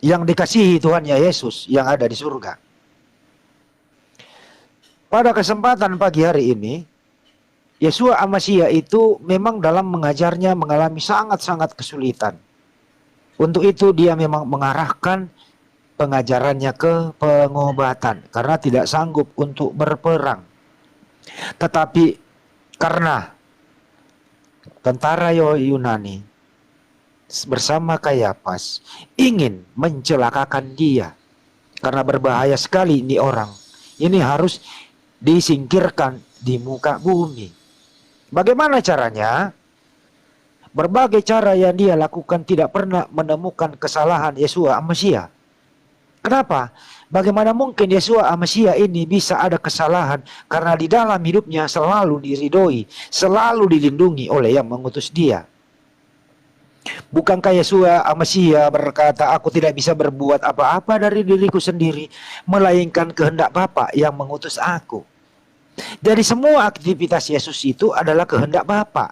yang dikasihi Tuhannya Yesus yang ada di surga. Pada kesempatan pagi hari ini, Yeshua Amasya itu memang dalam mengajarnya mengalami sangat-sangat kesulitan. Untuk itu dia memang mengarahkan pengajarannya ke pengobatan karena tidak sanggup untuk berperang. Tetapi karena tentara Yunani bersama Kayafas ingin mencelakakan dia karena berbahaya sekali ini orang. Ini harus disingkirkan di muka bumi. Bagaimana caranya? Berbagai cara yang dia lakukan tidak pernah menemukan kesalahan Yeshua Amasya. Kenapa? Bagaimana mungkin Yeshua Amasya ini bisa ada kesalahan? Karena di dalam hidupnya selalu diridhoi, selalu dilindungi oleh yang mengutus dia. Bukankah Yeshua Amasya berkata, aku tidak bisa berbuat apa-apa dari diriku sendiri, melainkan kehendak Bapa yang mengutus aku. Jadi semua aktivitas Yesus itu adalah kehendak Bapa.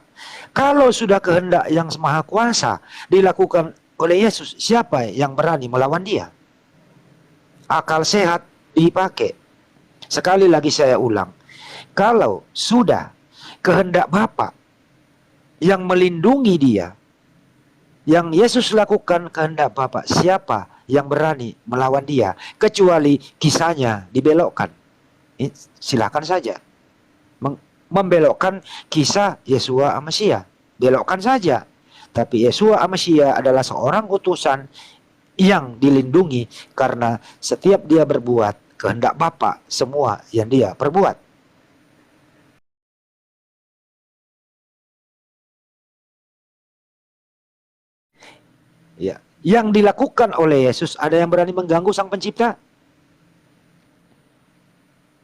Kalau sudah kehendak yang maha kuasa dilakukan oleh Yesus, siapa yang berani melawan dia? Akal sehat dipakai. Sekali lagi saya ulang, kalau sudah kehendak Bapa yang melindungi dia, yang Yesus lakukan kehendak Bapa, siapa yang berani melawan dia? Kecuali kisahnya dibelokkan. Silakan saja membelokkan kisah Yeshua Amasya, belokkan saja. Tapi Yeshua Amasya adalah seorang utusan yang dilindungi karena setiap dia berbuat kehendak Bapa, semua yang dia perbuat. Ya, yang dilakukan oleh Yesus, ada yang berani mengganggu Sang Pencipta?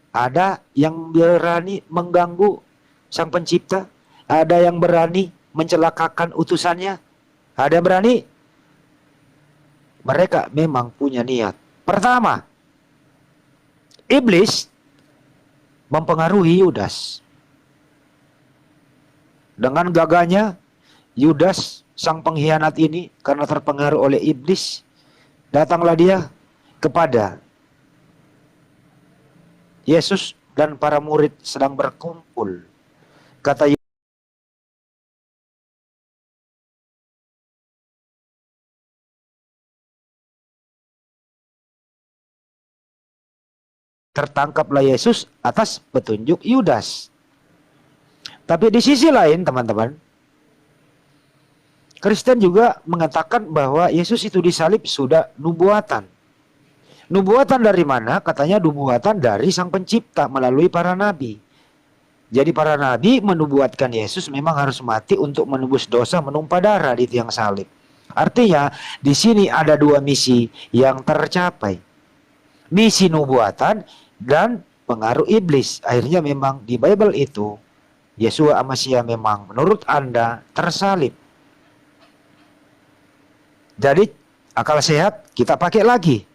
Ada yang berani mengganggu Sang Pencipta? Ada yang berani mencelakakan utusannya? Ada yang berani? Mereka memang punya niat. Pertama, iblis mempengaruhi Yudas. Dengan gagahnya, Yudas sang pengkhianat ini karena terpengaruh oleh iblis, datanglah dia kepada Yesus dan para murid sedang berkumpul. Kata tertangkaplah Yesus atas petunjuk Yudas. Tapi di sisi lain, teman-teman, Kristen juga mengatakan bahwa Yesus itu disalib sudah nubuatan. Nubuatan dari mana? Katanya nubuatan dari Sang Pencipta melalui para nabi. Jadi para nabi menubuatkan Yesus memang harus mati untuk menebus dosa, menumpah darah di tiang salib. Artinya di sini ada dua misi yang tercapai. Misi nubuatan dan pengaruh iblis. Akhirnya memang di Bible itu Yesua Masya memang menurut Anda tersalib. Jadi akal sehat kita pakai lagi.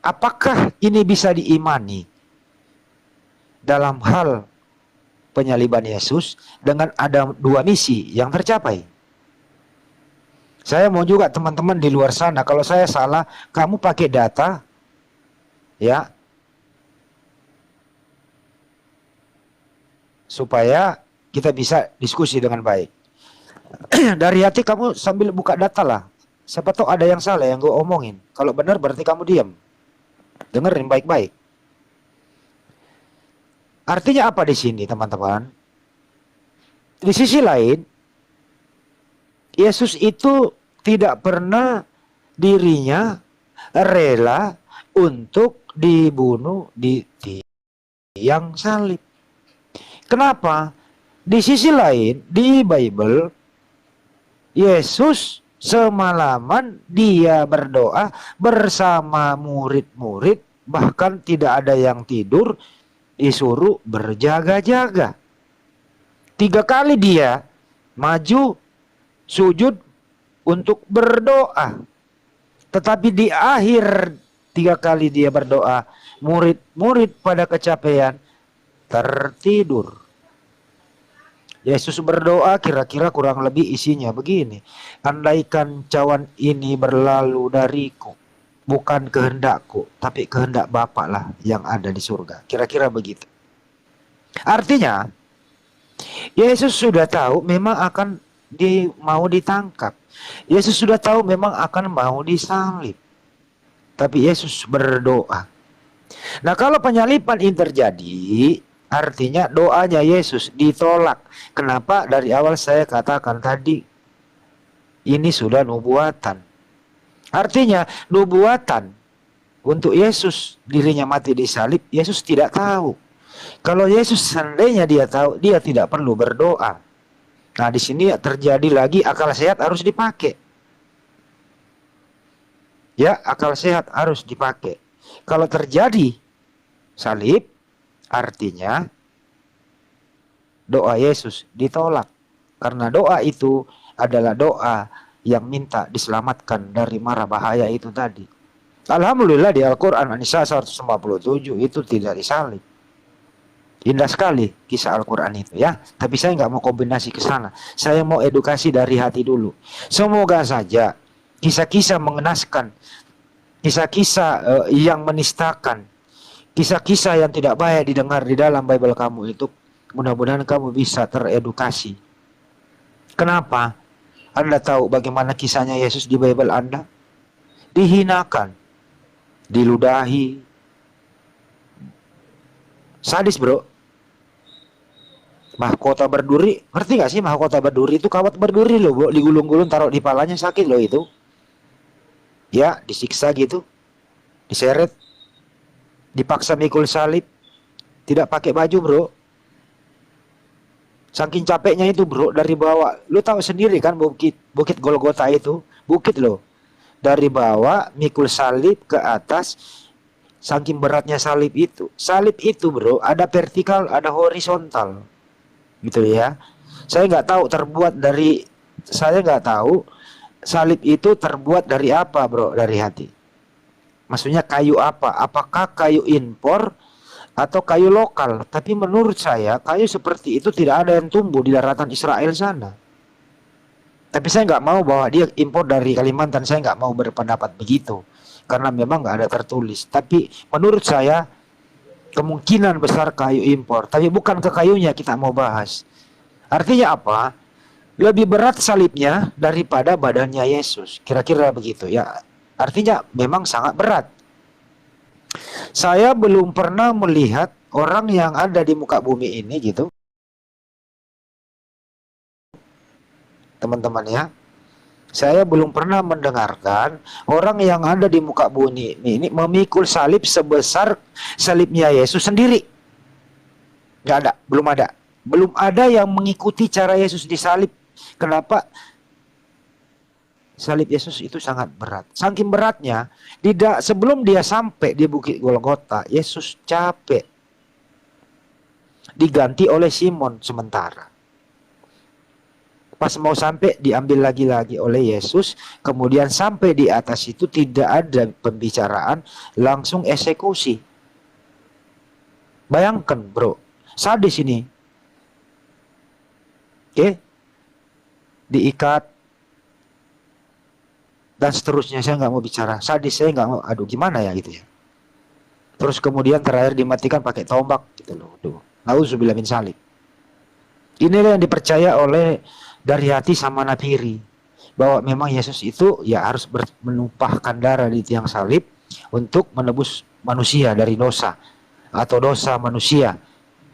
Apakah ini bisa diimani dalam hal penyaliban Yesus dengan ada dua misi yang tercapai? Saya mau juga teman-teman di luar sana, kalau saya salah, kamu pakai data, ya, supaya kita bisa diskusi dengan baik. Dari hati kamu sambil buka data lah. Siapa tahu ada yang salah yang gue omongin. Kalau benar berarti kamu diam. Dengerin baik-baik. Artinya apa di sini, teman-teman? Di sisi lain, Yesus itu tidak pernah dirinya rela untuk dibunuh di tiang salib. Kenapa? Di sisi lain, di Bible, Yesus semalaman dia berdoa bersama murid-murid, bahkan tidak ada yang tidur, disuruh berjaga-jaga. 3 kali dia maju sujud untuk berdoa. Tetapi di akhir 3 kali dia berdoa, murid-murid pada kecapean tertidur. Yesus berdoa kira-kira kurang lebih isinya begini. Andaikan cawan ini berlalu dariku, bukan kehendakku, tapi kehendak Bapa lah yang ada di surga. Kira-kira begitu. Artinya, Yesus sudah tahu memang akan mau ditangkap. Yesus sudah tahu memang akan mau disalib. Tapi Yesus berdoa. Nah, kalau penyaliban ini terjadi, artinya doanya Yesus ditolak. Kenapa? Dari awal saya katakan tadi, ini sudah nubuatan. Artinya nubuatan untuk Yesus dirinya mati disalib, Yesus tidak tahu. Kalau Yesus seandainya dia tahu, dia tidak perlu berdoa. Nah, di sini terjadi lagi akal sehat harus dipakai. Ya, akal sehat harus dipakai. Kalau terjadi salib, artinya doa Yesus ditolak. Karena doa itu adalah doa yang minta diselamatkan dari mara bahaya itu tadi. Alhamdulillah di Al-Quran An-Nisa 157 itu tidak disalib. Indah sekali kisah Al-Quran itu ya. Tapi saya nggak mau kombinasi ke sana. Saya mau edukasi dari hati dulu. Semoga saja kisah-kisah mengenaskan, kisah-kisah yang menistakan, kisah-kisah yang tidak baik didengar di dalam Bible kamu itu, mudah-mudahan kamu bisa teredukasi. Kenapa? Anda tahu bagaimana kisahnya Yesus di Bible Anda? Dihinakan, diludahi, sadis bro. Mahkota berduri, ngerti gak sih mahkota berduri itu? Kawat berduri loh bro, digulung-gulung taruh di palanya, sakit loh itu. Ya, disiksa gitu, diseret, dipaksa mikul salib, tidak pakai baju bro. Saking capeknya itu bro, dari bawah, lu tahu sendiri kan bukit Golgota itu, bukit loh. Dari bawah mikul salib ke atas, Saking beratnya salib itu. Salib itu bro, ada vertikal, ada horizontal. Gitu ya. Saya nggak tahu salib itu terbuat dari apa bro, dari hati. Maksudnya kayu apa? Apakah kayu impor atau kayu lokal? Tapi menurut saya kayu seperti itu tidak ada yang tumbuh di daratan Israel sana. Tapi saya nggak mau bahwa dia impor dari Kalimantan. Saya nggak mau berpendapat begitu karena memang nggak ada tertulis. Tapi menurut saya kemungkinan besar kayu impor. Tapi bukan ke kayunya kita mau bahas. Artinya apa? Lebih berat salibnya daripada badannya Yesus. Kira-kira begitu ya. Artinya memang sangat berat. Saya belum pernah melihat orang yang ada di muka bumi ini gitu. Teman-teman ya. Saya belum pernah mendengarkan orang yang ada di muka bumi ini memikul salib sebesar salibnya Yesus sendiri. Nggak ada, belum ada. Belum ada yang mengikuti cara Yesus disalib. Kenapa? Salib Yesus itu sangat berat. Saking beratnya, sebelum dia sampai di Bukit Golgota, Yesus capek. Diganti oleh Simon sementara. Pas mau sampai diambil lagi oleh Yesus, kemudian sampai di atas itu tidak ada pembicaraan, langsung eksekusi. Bayangkan bro, sadis ini. Oke? Diikat dan seterusnya. Saya nggak mau bicara sadis, saya nggak mau, aduh gimana ya gitu ya. Terus kemudian terakhir dimatikan pakai tombak gitu loh. Nauzubillah min salib. Inilah yang dipercaya oleh dari hati sama nafiri, bahwa memang Yesus itu ya harus menumpahkan darah di tiang salib untuk menebus manusia dari dosa atau dosa manusia.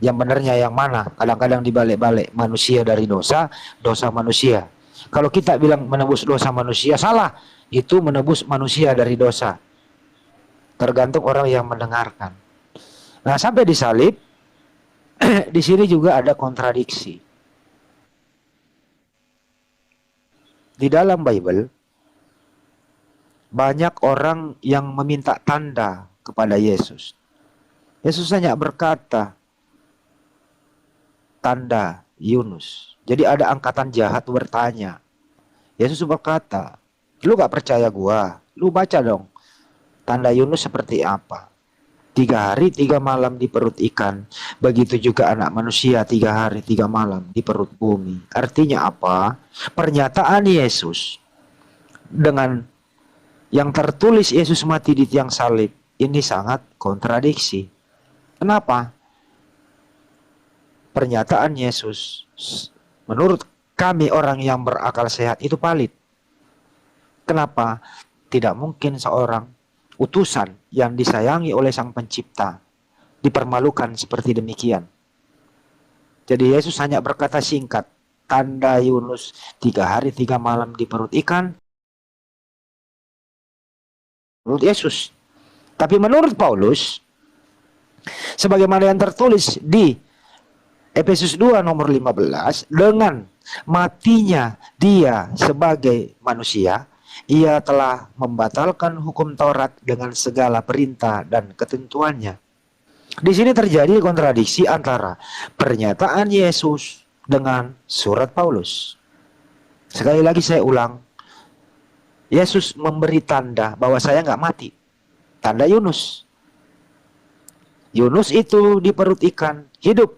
Yang benarnya yang mana? Kadang-kadang dibalik-balik, manusia dari dosa, dosa manusia. Kalau kita bilang menebus dosa manusia, salah. Itu menebus manusia dari dosa. Tergantung orang yang mendengarkan. Nah, sampai disalib, di sini juga ada kontradiksi. Di dalam Bible, banyak orang yang meminta tanda kepada Yesus. Yesus hanya berkata, tanda Yunus. Jadi ada angkatan jahat bertanya. Yesus berkata, lu gak percaya gua? Lu baca dong. Tanda Yunus seperti apa? 3 hari 3 malam di perut ikan. Begitu juga anak manusia 3 hari 3 malam di perut bumi. Artinya apa? Pernyataan Yesus dengan yang tertulis Yesus mati di tiang salib ini sangat kontradiksi. Kenapa? Pernyataan Yesus menurut kami orang yang berakal sehat itu valid. Kenapa? Tidak mungkin seorang utusan yang disayangi oleh Sang Pencipta dipermalukan seperti demikian. Jadi Yesus hanya berkata singkat, tanda Yunus 3 hari 3 malam di perut ikan. Menurut Yesus. Tapi menurut Paulus, sebagaimana yang tertulis di Efesus 2 nomor 15, dengan matinya dia sebagai manusia, ia telah membatalkan hukum Taurat dengan segala perintah dan ketentuannya. Di sini terjadi kontradiksi antara pernyataan Yesus dengan surat Paulus. Sekali lagi saya ulang, Yesus memberi tanda bahwa saya nggak mati. Tanda Yunus. Yunus itu di perut ikan hidup.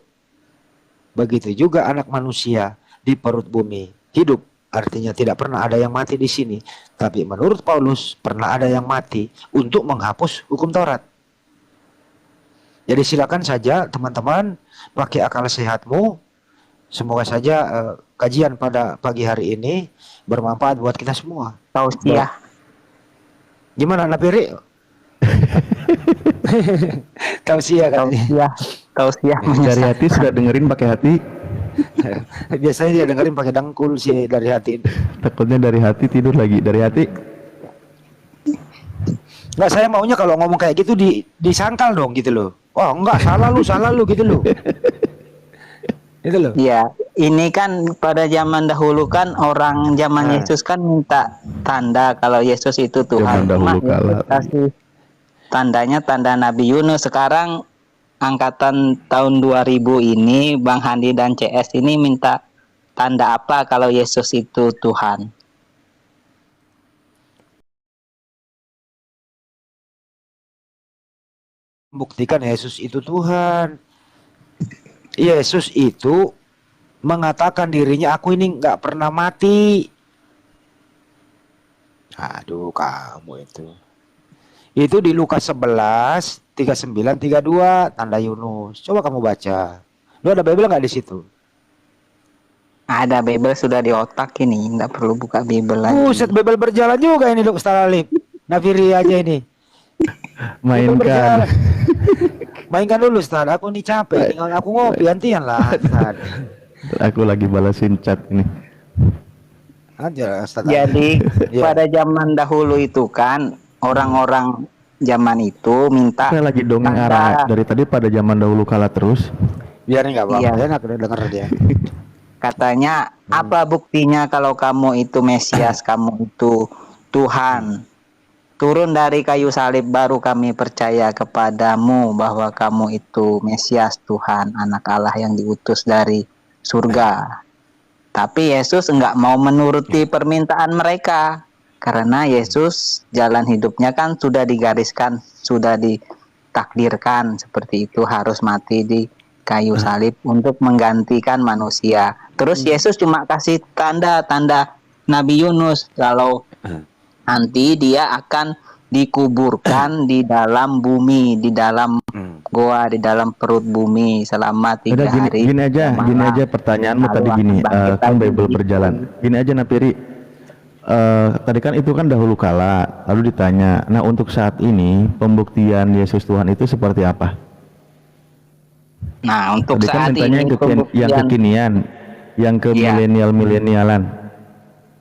Begitu juga anak manusia di perut bumi hidup. Artinya tidak pernah ada yang mati di sini. Tapi menurut Paulus pernah ada yang mati untuk menghapus hukum Taurat. Jadi silakan saja teman-teman pakai akal sehatmu. Semoga saja kajian pada pagi hari ini bermanfaat buat kita semua. Tausiah. Gimana Napiri? Tausiah kan? Tausiah. Dari hati sudah dengerin pakai hati. Biasanya dia dengerin pakai dangkul sih dari hati. Takutnya dari hati tidur lagi. Dari hati. Enggak, saya maunya kalau ngomong kayak gitu disangkal dong gitu loh. Oh enggak, salah lu gitu loh. Itu loh. Ya, ini kan pada zaman dahulu kan orang zaman Yesus kan minta tanda kalau Yesus itu Tuhan. Zaman dahulu Yesus kala. kasih tandanya tanda Nabi Yunus. Sekarang angkatan tahun 2000 ini Bang Handi dan CS ini minta tanda apa kalau Yesus itu Tuhan? Buktikan Yesus itu Tuhan. Yesus itu mengatakan dirinya, aku ini nggak pernah mati. Aduh, kamu itu. Itu di Lukas 11, 39, 32, tanda Yunus. Coba kamu baca. Lu ada Bible nggak di situ? Ada, Bible sudah di otak ini, nggak perlu buka Bible lagi. Buset, Bible berjalan juga ini, Dok Ustaz Alif. Nafiri aja ini. Mainkan. Mainkan dulu, Ustaz. Aku nih capek. Tinggal aku ngopi, gantian lah, Ustaz. Aku lagi balasin chat ini. Aja, Ustaz. Jadi Iya. pada zaman dahulu itu kan orang-orang zaman itu minta Saya lagi dongeng tanda. arah dari tadi pada zaman dahulu kala terus. Biar nggak apa-apa. Iya. Enak denger dia. Katanya apa buktinya kalau kamu itu Mesias, kamu itu Tuhan? Turun dari kayu salib baru kami percaya kepadamu bahwa kamu itu Mesias, Tuhan, anak Allah yang diutus dari surga. Tapi Yesus enggak mau menuruti permintaan mereka. Karena Yesus jalan hidupnya kan sudah digariskan, sudah ditakdirkan seperti itu, harus mati di kayu salib untuk menggantikan manusia. Terus Yesus cuma kasih tanda-tanda Nabi Yunus kalau nanti dia akan dikuburkan di dalam bumi, di dalam goa, di dalam perut bumi selama 3 Udah hari. gini aja pertanyaanmu Lalu tadi akan gini, bangkit kan lagi Bible gitu. berjalan. Gini aja Napiri, tadi kan itu kan dahulu kala, lalu ditanya, nah untuk saat ini pembuktian Yesus Tuhan itu seperti apa? Nah, untuk Tadi kan saat mintanya ini yang kekinian, yang ke Iya. milenialan.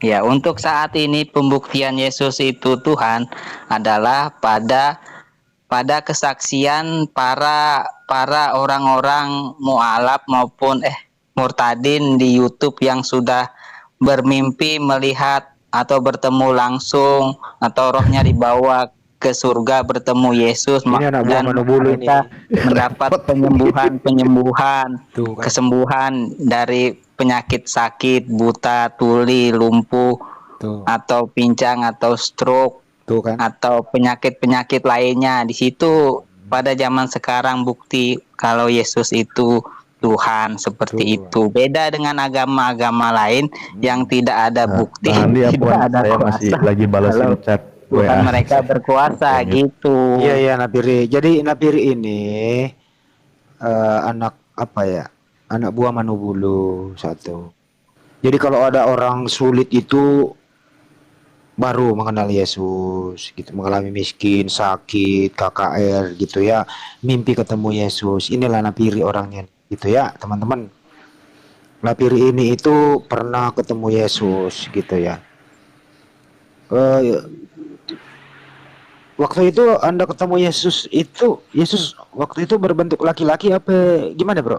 Ya, untuk saat ini pembuktian Yesus itu Tuhan adalah pada kesaksian para orang-orang mualaf maupun murtadin di YouTube yang sudah bermimpi melihat atau bertemu langsung atau rohnya dibawa ke surga bertemu Yesus Ini anak buah dan Manubulu ini. mereka mendapat penyembuhan Tuh kan. kesembuhan dari penyakit sakit, buta, tuli, lumpuh, Tuh. atau pincang atau stroke Tuh kan. atau penyakit-penyakit lainnya. Di situ pada zaman sekarang bukti kalau Yesus itu Tuhan seperti itu. Beda dengan agama-agama lain yang tidak ada bukti, Bang Andi, tidak ampun, ada saya masih kuasa. lagi balasin Kalau chat Tuhan WA. mereka berkuasa gitu. Iya iya Napiri. Jadi Napiri ini anak apa ya? Anak buah Manubulu satu. Jadi kalau ada orang sulit itu baru mengenal Yesus, gitu, mengalami miskin, sakit, KKR, gitu ya, mimpi ketemu Yesus. Inilah Napiri orangnya, gitu ya, teman-teman. Napiri ini itu pernah ketemu Yesus, gitu ya. Waktu itu Anda ketemu Yesus itu, Yesus waktu itu berbentuk laki-laki apa gimana, bro?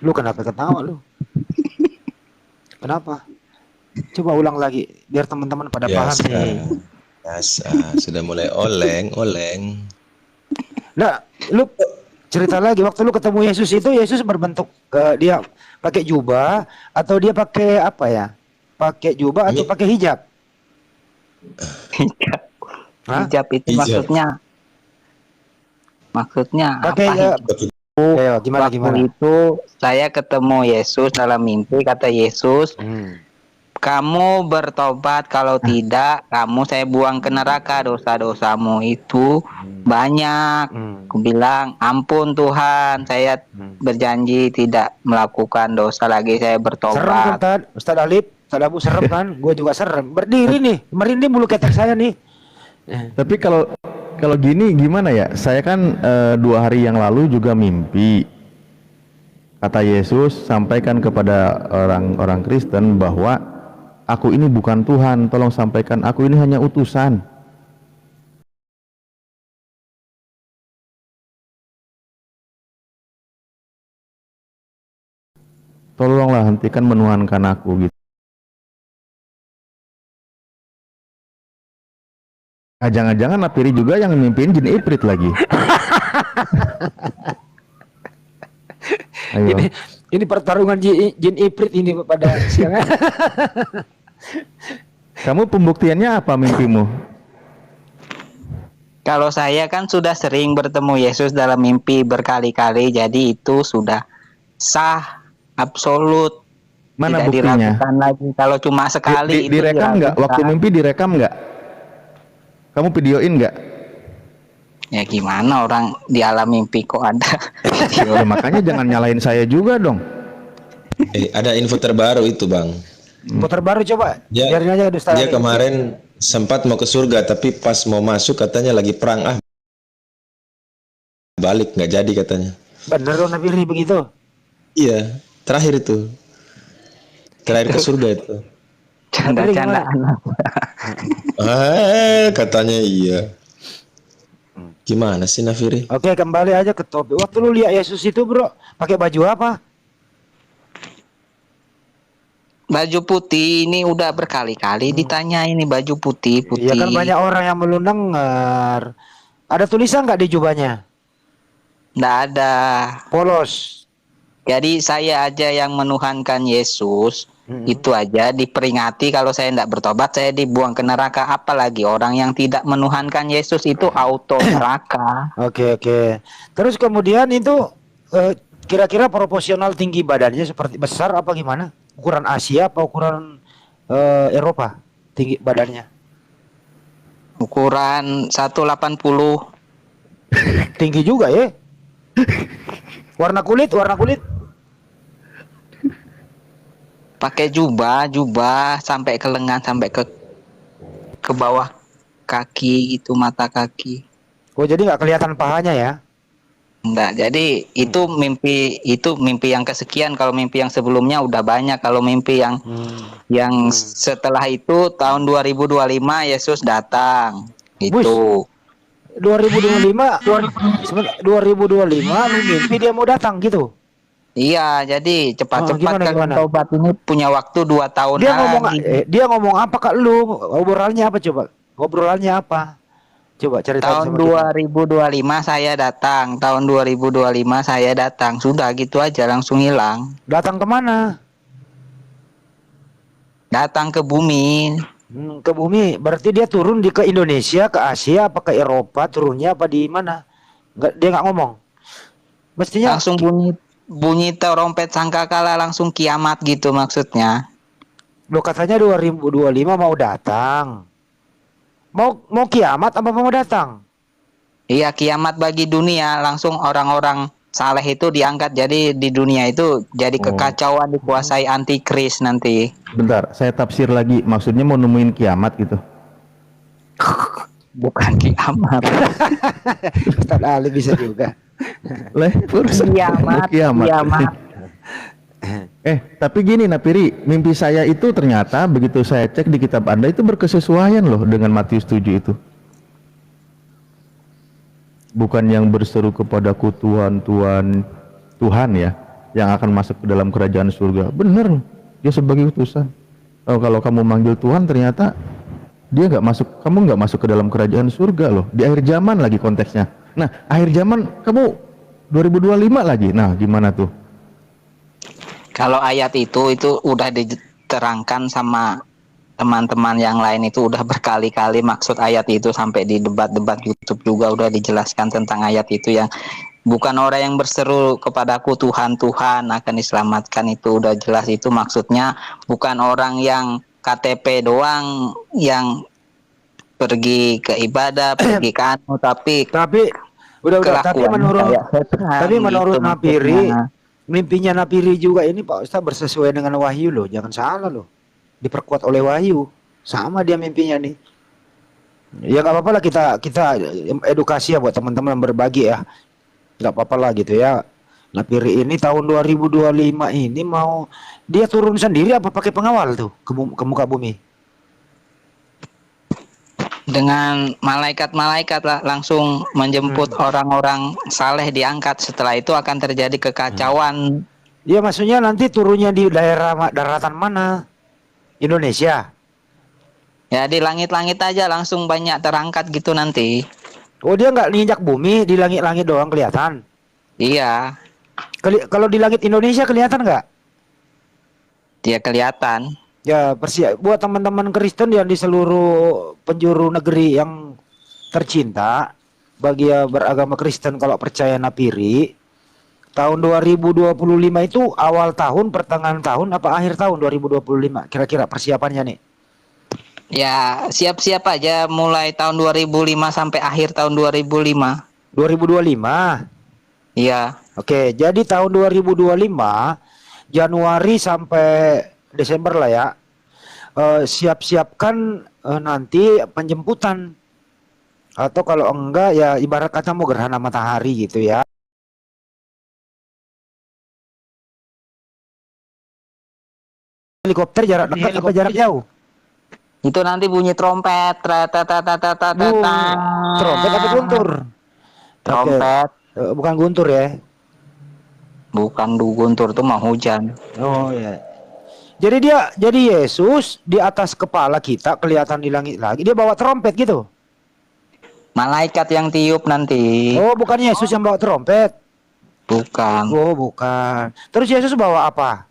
Lu kenapa ketawa lu? Kenapa? Coba ulang lagi biar teman-teman pada paham Biasa, nih. biasa. Sudah mulai oleng. Nah, lu cerita lagi waktu lu ketemu Yesus itu Yesus berbentuk dia pakai jubah atau dia pakai apa ya? Pakai jubah atau pakai hijab? Hijab. Hah? Hijab itu Hijab. maksudnya Pakai apa? ayo, gimana Waktu gimana? itu saya ketemu Yesus dalam mimpi, kata Yesus, kamu bertobat, kalau tidak kamu saya buang ke neraka, dosa-dosamu itu banyak. Aku bilang, ampun Tuhan, saya berjanji tidak melakukan dosa lagi, saya Serem kan, bertobat. Tad? Ustaz Alif, Ustaz Abu serem kan? Gue juga serem. Berdiri nih, merinding bulu ketek saya nih. Tapi kalau gini gimana ya? Saya kan 2 hari yang lalu juga mimpi. Kata Yesus, sampaikan kepada orang-orang Kristen bahwa aku ini bukan Tuhan, tolong sampaikan aku ini hanya utusan. Tolonglah hentikan menuhankan aku gitu. Ah, jangan-jangan Napiri juga yang mimpiin jin ifrit lagi. Ayo. Ini pertarungan jin ifrit ini pada siang. Kamu pembuktiannya apa mimpimu? Kalau saya kan sudah sering bertemu Yesus dalam mimpi berkali-kali, jadi itu sudah sah, absolut. Mana Tidak buktinya? diragukan lagi. Kalau cuma sekali itu direkam nggak? diragukan. Waktu mimpi direkam nggak? Kamu videoin nggak? Ya gimana orang di alam mimpi kok ada. Ya, makanya jangan nyalain saya juga dong. Ada info terbaru itu bang. Putar baru coba. Dia, Biarin aja Ustaz. dia kemarin sempat mau ke surga tapi pas mau masuk katanya lagi perang balik nggak jadi katanya. Bener dong Napiri begitu. Iya, terakhir itu. Terakhir ke surga itu. Canda-canda. Katanya iya. Gimana sih Nafiri? Oke, kembali aja ke topik. Waktu lu lihat Yesus itu, bro, pakai baju apa? Baju putih ini udah berkali-kali ditanya ini baju putih. Iya kan banyak orang yang belum dengar. Ada tulisan nggak di jubahnya? Nggak ada. Polos. Jadi saya aja yang menuhankan Yesus. Itu aja diperingati kalau saya tidak bertobat saya dibuang ke neraka, apalagi orang yang tidak menuhankan Yesus itu auto neraka. Oke. Terus kemudian itu kira-kira proporsional tinggi badannya seperti besar apa gimana? Ukuran Asia apa ukuran Eropa tinggi badannya? Ukuran 180. Tinggi juga ya. Warna kulit. Pakai jubah sampai ke lengan, sampai ke bawah kaki itu, mata kaki. Oh, jadi nggak kelihatan pahanya ya? Enggak, jadi itu mimpi yang kesekian. Kalau mimpi yang sebelumnya udah banyak. Kalau mimpi yang setelah itu tahun 2025 Yesus datang. Itu 2025 lu mimpi dia mau datang gitu. iya, jadi cepat-cepat Gimana? kalian tobat ini punya waktu 2 tahun Dia ngomong apa kak lu? Obrolannya apa coba? Obrolannya apa? Coba cerita Tahun sama kita. 2025 saya datang. Tahun 2025 saya datang. Sudah gitu aja langsung hilang. Datang kemana? Datang ke bumi. Ke bumi. Berarti dia turun ke Indonesia, ke Asia, apa ke Eropa? Turunnya apa di mana? Dia nggak ngomong. Mestinya Langsung bunyi terompet sangkakala, langsung kiamat gitu maksudnya. lo katanya 2025 mau datang. Mau kiamat apa mau datang? Iya, kiamat bagi dunia. Langsung orang-orang saleh itu diangkat. Jadi di dunia itu jadi kekacauan, dikuasai antikris nanti. Bentar, saya tafsir lagi. Maksudnya mau nemuin kiamat gitu. Bukan kiamat. Ustaz Ali bisa juga. Kiamat. Tapi gini Napiri, mimpi saya itu ternyata begitu saya cek di kitab Anda itu berkesesuaian loh dengan Matius 7 itu. Bukan yang berseru kepadaku Tuhan ya, yang akan masuk ke dalam kerajaan surga. Bener, dia sebagai utusan. Kalau kamu manggil Tuhan ternyata dia kamu nggak masuk ke dalam kerajaan surga loh. Di akhir zaman lagi konteksnya. Nah, akhir zaman kamu 2025 lagi. Nah, gimana tuh? Kalau ayat itu udah diterangkan sama teman-teman yang lain, itu udah berkali-kali maksud ayat itu, sampai di debat-debat YouTube juga udah dijelaskan tentang ayat itu, yang bukan orang yang berseru kepadaku Tuhan Tuhan akan diselamatkan. Itu udah jelas, itu maksudnya bukan orang yang KTP doang yang pergi ke ibadah, pergi ke anu, tapi udah tapi menurut gitu, Napiri, maksudnya. mimpinya Napiri juga ini Pak Ustaz bersesuaian dengan wahyu loh, jangan salah loh, diperkuat oleh wahyu, sama dia mimpinya nih. Ya nggak apa-apa lah, kita edukasi ya buat teman-teman yang berbagi ya, nggak apa-apa lah gitu ya. Napiri ini tahun 2025 ini mau dia turun sendiri apa pakai pengawal tuh ke muka bumi? Dengan malaikat-malaikat lah, langsung menjemput orang-orang saleh, diangkat. Setelah itu akan terjadi kekacauan. Ya maksudnya nanti turunnya di daerah daratan mana? Indonesia. Ya di langit-langit aja langsung banyak terangkat gitu nanti. Oh, dia nggak nginjak bumi, di langit-langit doang kelihatan. Iya, Kalau di langit Indonesia kelihatan nggak? dia kelihatan. Ya, buat teman-teman Kristen yang di seluruh penjuru negeri yang tercinta, bagi yang beragama Kristen kalau percaya Napiri, tahun 2025 itu awal tahun, pertengahan tahun, apa akhir tahun 2025? Kira-kira persiapannya nih. Ya, siap-siap aja mulai tahun 2005 sampai akhir tahun 2005. 2025. Iya. Oke, jadi tahun 2025 Januari sampai Desember lah ya. Siap-siapkan nanti penjemputan. Atau kalau enggak ya ibarat kata mau gerhana matahari gitu ya. Helikopter jarak dekat apa jarak jauh? Itu nanti bunyi trompet. Trompet apa guntur? Trompet. Oke. Bukan guntur ya. Bukan guntur tuh mah hujan. Oh ya. Jadi Yesus di atas kepala kita kelihatan di langit lagi. Dia bawa trompet gitu. Malaikat yang tiup nanti. Oh, bukan Yesus yang bawa trompet. Bukan. Oh, bukan. Terus Yesus bawa apa?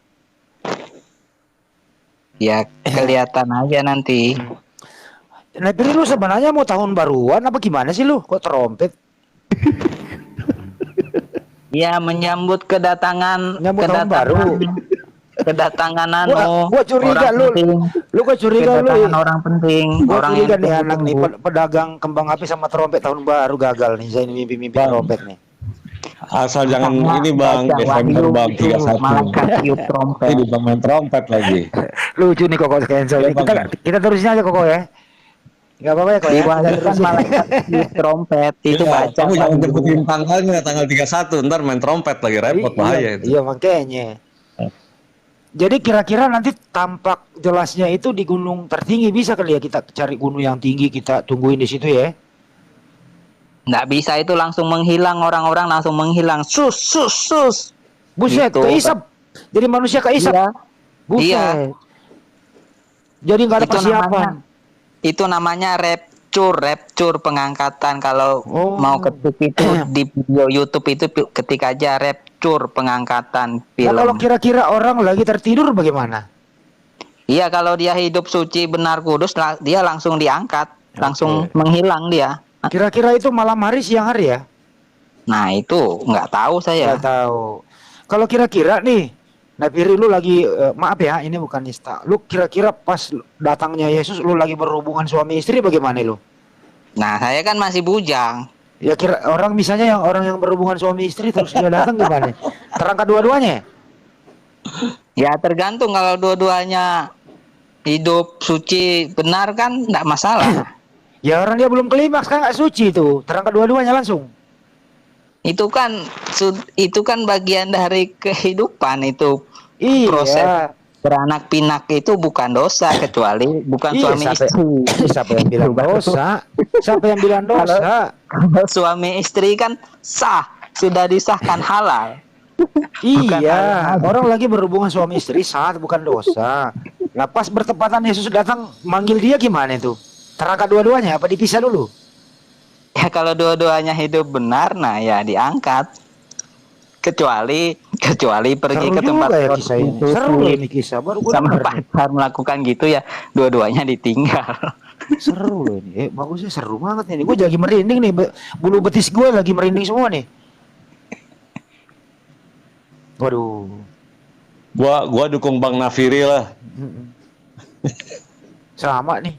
Ya kelihatan aja nanti. Nah, pilih lu sebenarnya mau tahun baruan apa gimana sih lu? Kok trompet? Ya menyambut kedatangan Nyambut tahun baru. Kedatangan Gua curiga orang lu. penting. Lu kok curiga lu? Kedatangan orang penting. Gua Orang curiga yang nih anak nih pedagang kembang api sama trompet tahun baru gagal nih. Saya ini mimpi-mimpi trompet nih. Asal jangan ini bang, Baca Desember Wahyu bang, itu 31. malaikat tiup trompet. Ini pemain trompet lagi. Lucu nih Koko cancel. Iya, Bang. Kita terusin aja Koko ya. Enggak apa-apa ya Koko Di ya. Wahyu kan malaikat tiup trompet itu Iya, baca. kamu jangan Wahyu. sebutin tanggalnya, tanggal 31, ntar main trompet lagi repot bahaya itu. Iya makanya. Jadi kira-kira nanti tampak jelasnya itu di gunung tertinggi bisa kali ya kita cari gunung yang tinggi kita tungguin di situ ya. Nggak bisa itu langsung menghilang, orang-orang langsung menghilang. Sus. Buset, Gitu. keisap. Jadi manusia keisap. Iya. Buset. Iya. Jadi nggak ada Itu persiapan. Itu namanya rapture pengangkatan. Kalau Oh. mau ketik itu di video YouTube itu ketik aja rapture pengangkatan Nah, film. kalau kira-kira orang lagi tertidur bagaimana? Iya, kalau dia hidup suci benar kudus dia langsung diangkat, langsung menghilang dia. Kira-kira itu malam hari siang hari ya? Nah, itu nggak tahu saya. Nggak tahu. Kalau kira-kira nih, Napiri lu lagi maaf ya, ini bukan nista. Lu kira-kira pas datangnya Yesus lu lagi berhubungan suami istri bagaimana lu? Nah, saya kan masih bujang. Ya kira orang misalnya orang yang berhubungan suami istri terus dia datang gimana? Terangkat dua-duanya? Ya tergantung, kalau dua-duanya hidup suci benar kan nggak masalah. Ya orang dia belum klimaks kan nggak suci itu. Terangkat dua-duanya langsung. Itu kan bagian dari kehidupan itu. Iya. Proses beranak pinak itu bukan dosa kecuali bukan Iya, suami istri. Siapa yang bilang dosa? Siapa yang bilang dosa? Kalau suami istri kan sah, sudah disahkan halal. Bukan Iya, halal. orang lagi berhubungan suami istri saat bukan dosa. Nah pas bertepatan Yesus datang manggil dia gimana itu? Terangkat dua-duanya apa dipisah dulu? Ya kalau dua-duanya hidup benar, nah ya diangkat. Kecuali pergi Seru ke tempat juga ya kisah ini. prostitusi Seru loh ini kisah. Baru gue sama denger nih. pacar melakukan gitu ya, dua-duanya ditinggal. Seru loh ini. Bagusnya seru banget ini. Gue lagi merinding nih. Bulu betis gue lagi merinding semua nih. Waduh. Gua dukung Bang Nafiri lah. Sama nih.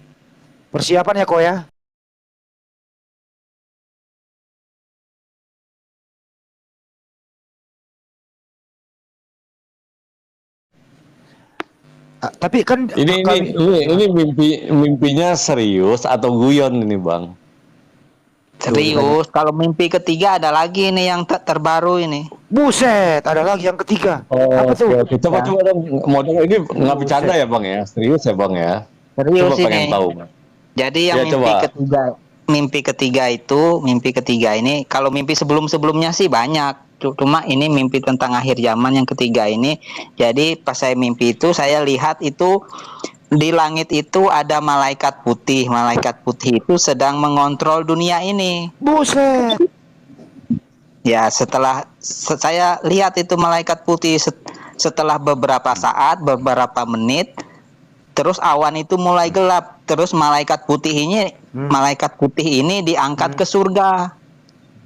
Persiapan ya kok ya. Tapi kan Ini mimpinya serius atau guyon ini Bang? Serius, kalau mimpi ketiga ada lagi nih yang terbaru ini. buset, ada lagi yang ketiga. Oh, Apa tuh? oke. Coba dong model ini nggak bercanda ya Bang ya? Serius ya Bang ya? Serius Coba pengen ini. tahu. Jadi yang Ya, coba. mimpi ketiga ini, kalau mimpi sebelumnya sih banyak. Cuma ini mimpi tentang akhir zaman yang ketiga ini. Jadi pas saya mimpi itu saya lihat itu di langit itu ada malaikat putih. Malaikat putih itu sedang mengontrol dunia ini. Buset. Ya, setelah saya lihat itu malaikat putih setelah beberapa saat, beberapa menit, terus awan itu mulai gelap. Terus malaikat putih ini diangkat ke surga.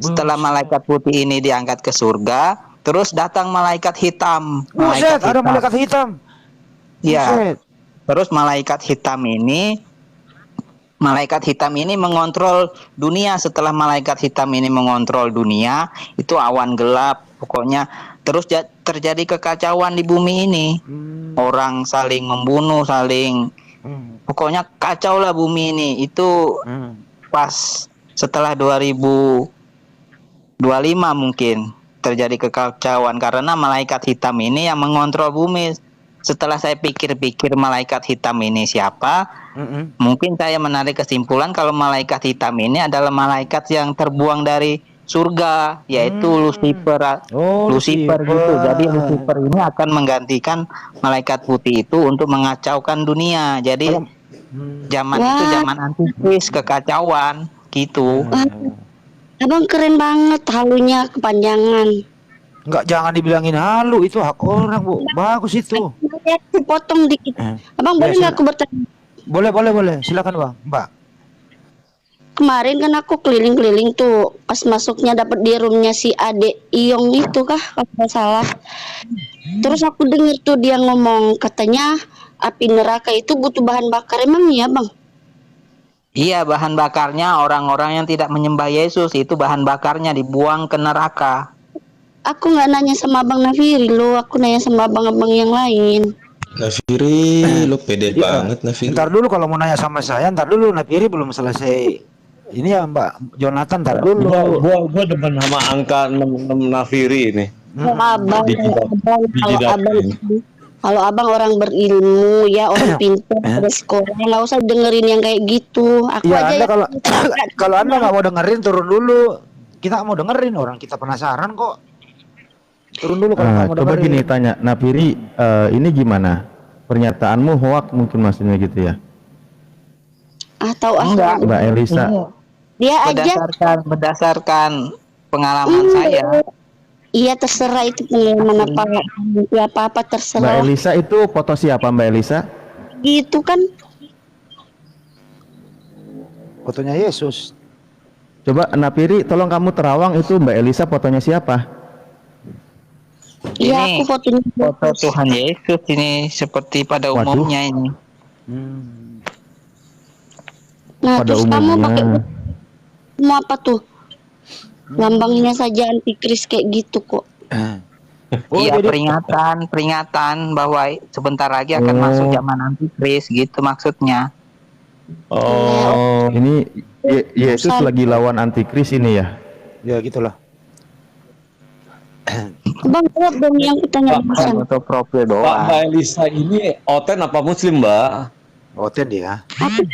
Setelah malaikat putih ini diangkat ke surga, terus datang malaikat hitam. Buset, ada malaikat hitam. Ya. Buset. Terus malaikat hitam ini mengontrol dunia. Setelah malaikat hitam ini mengontrol dunia, itu awan gelap. Pokoknya terus terjadi kekacauan di bumi ini. Orang saling membunuh, pokoknya kacau lah bumi ini. Itu pas setelah 2025 mungkin terjadi kekacauan karena malaikat hitam ini yang mengontrol bumi. Setelah saya pikir-pikir malaikat hitam ini siapa, mungkin saya menarik kesimpulan kalau malaikat hitam ini adalah malaikat yang terbuang dari surga, yaitu Lucifer. Lucifer gitu. Jadi Lucifer ini akan menggantikan malaikat putih itu untuk mengacaukan dunia. Jadi zaman itu zaman antikris, kekacauan gitu. Abang keren banget, halunya kepanjangan. Enggak, jangan dibilangin halu, itu hak orang, Bu. Bagus itu. Aku potong dikit. Abang boleh nggak aku bertanya? Boleh. Silakan, Bang. Mbak. Kemarin kan aku keliling-keliling tuh, pas masuknya dapat di roomnya si Ade Iyong itu kah, kalau nggak salah. Terus aku dengar tuh dia ngomong, katanya api neraka itu butuh bahan bakar. Emang iya, Bang? Iya, bahan bakarnya orang-orang yang tidak menyembah Yesus, itu bahan bakarnya dibuang ke neraka. Aku nggak nanya sama Abang Nafiri lo, aku nanya sama abang-abang yang lain. Nafiri, lu pede banget Nafiri. Ntar dulu kalau mau nanya sama saya, ntar dulu Nafiri belum selesai. Ini ya Mbak Jonathan, ntar dulu. Gua demen sama angka 66 Nafiri ini. Kalau abang orang berilmu ya, orang pintar, ada sekolah, nggak usah dengerin yang kayak gitu. Aku Ya, aja Anda kalau Anda nggak mau dengerin, turun dulu. Kita mau dengerin, orang kita penasaran kok. Turun dulu kalau nggak mau coba dengerin. gini tanya, Nafiri, ini gimana? Pernyataanmu hoak mungkin maksudnya gitu ya? atau Enggak. Mbak Elisa. Dia aja Berdasarkan pengalaman saya. iya terserah itu pengalaman apa Mbak terserah Elisa itu foto siapa Mbak Elisa? gitu kan. Fotonya Yesus. Coba Nafiri, tolong kamu terawang itu Mbak Elisa fotonya siapa? Iya Ini aku fotonya foto Tuhan Yesus ini seperti pada Waduh. umumnya ini. nah Pada terus kamu umumnya. pakai mau apa tuh lambangnya saja antikris kayak gitu kok. Iya, jadi peringatan bahwa sebentar lagi akan masuk zaman antikris gitu maksudnya. Oh, ini Yesus lagi lawan antikris ini ya? ya gitulah. Bang jawab dong yang kutanya barusan. Foto profil Mbak doang. Elisa ini oten apa muslim, Mbak? Oten dia. Aku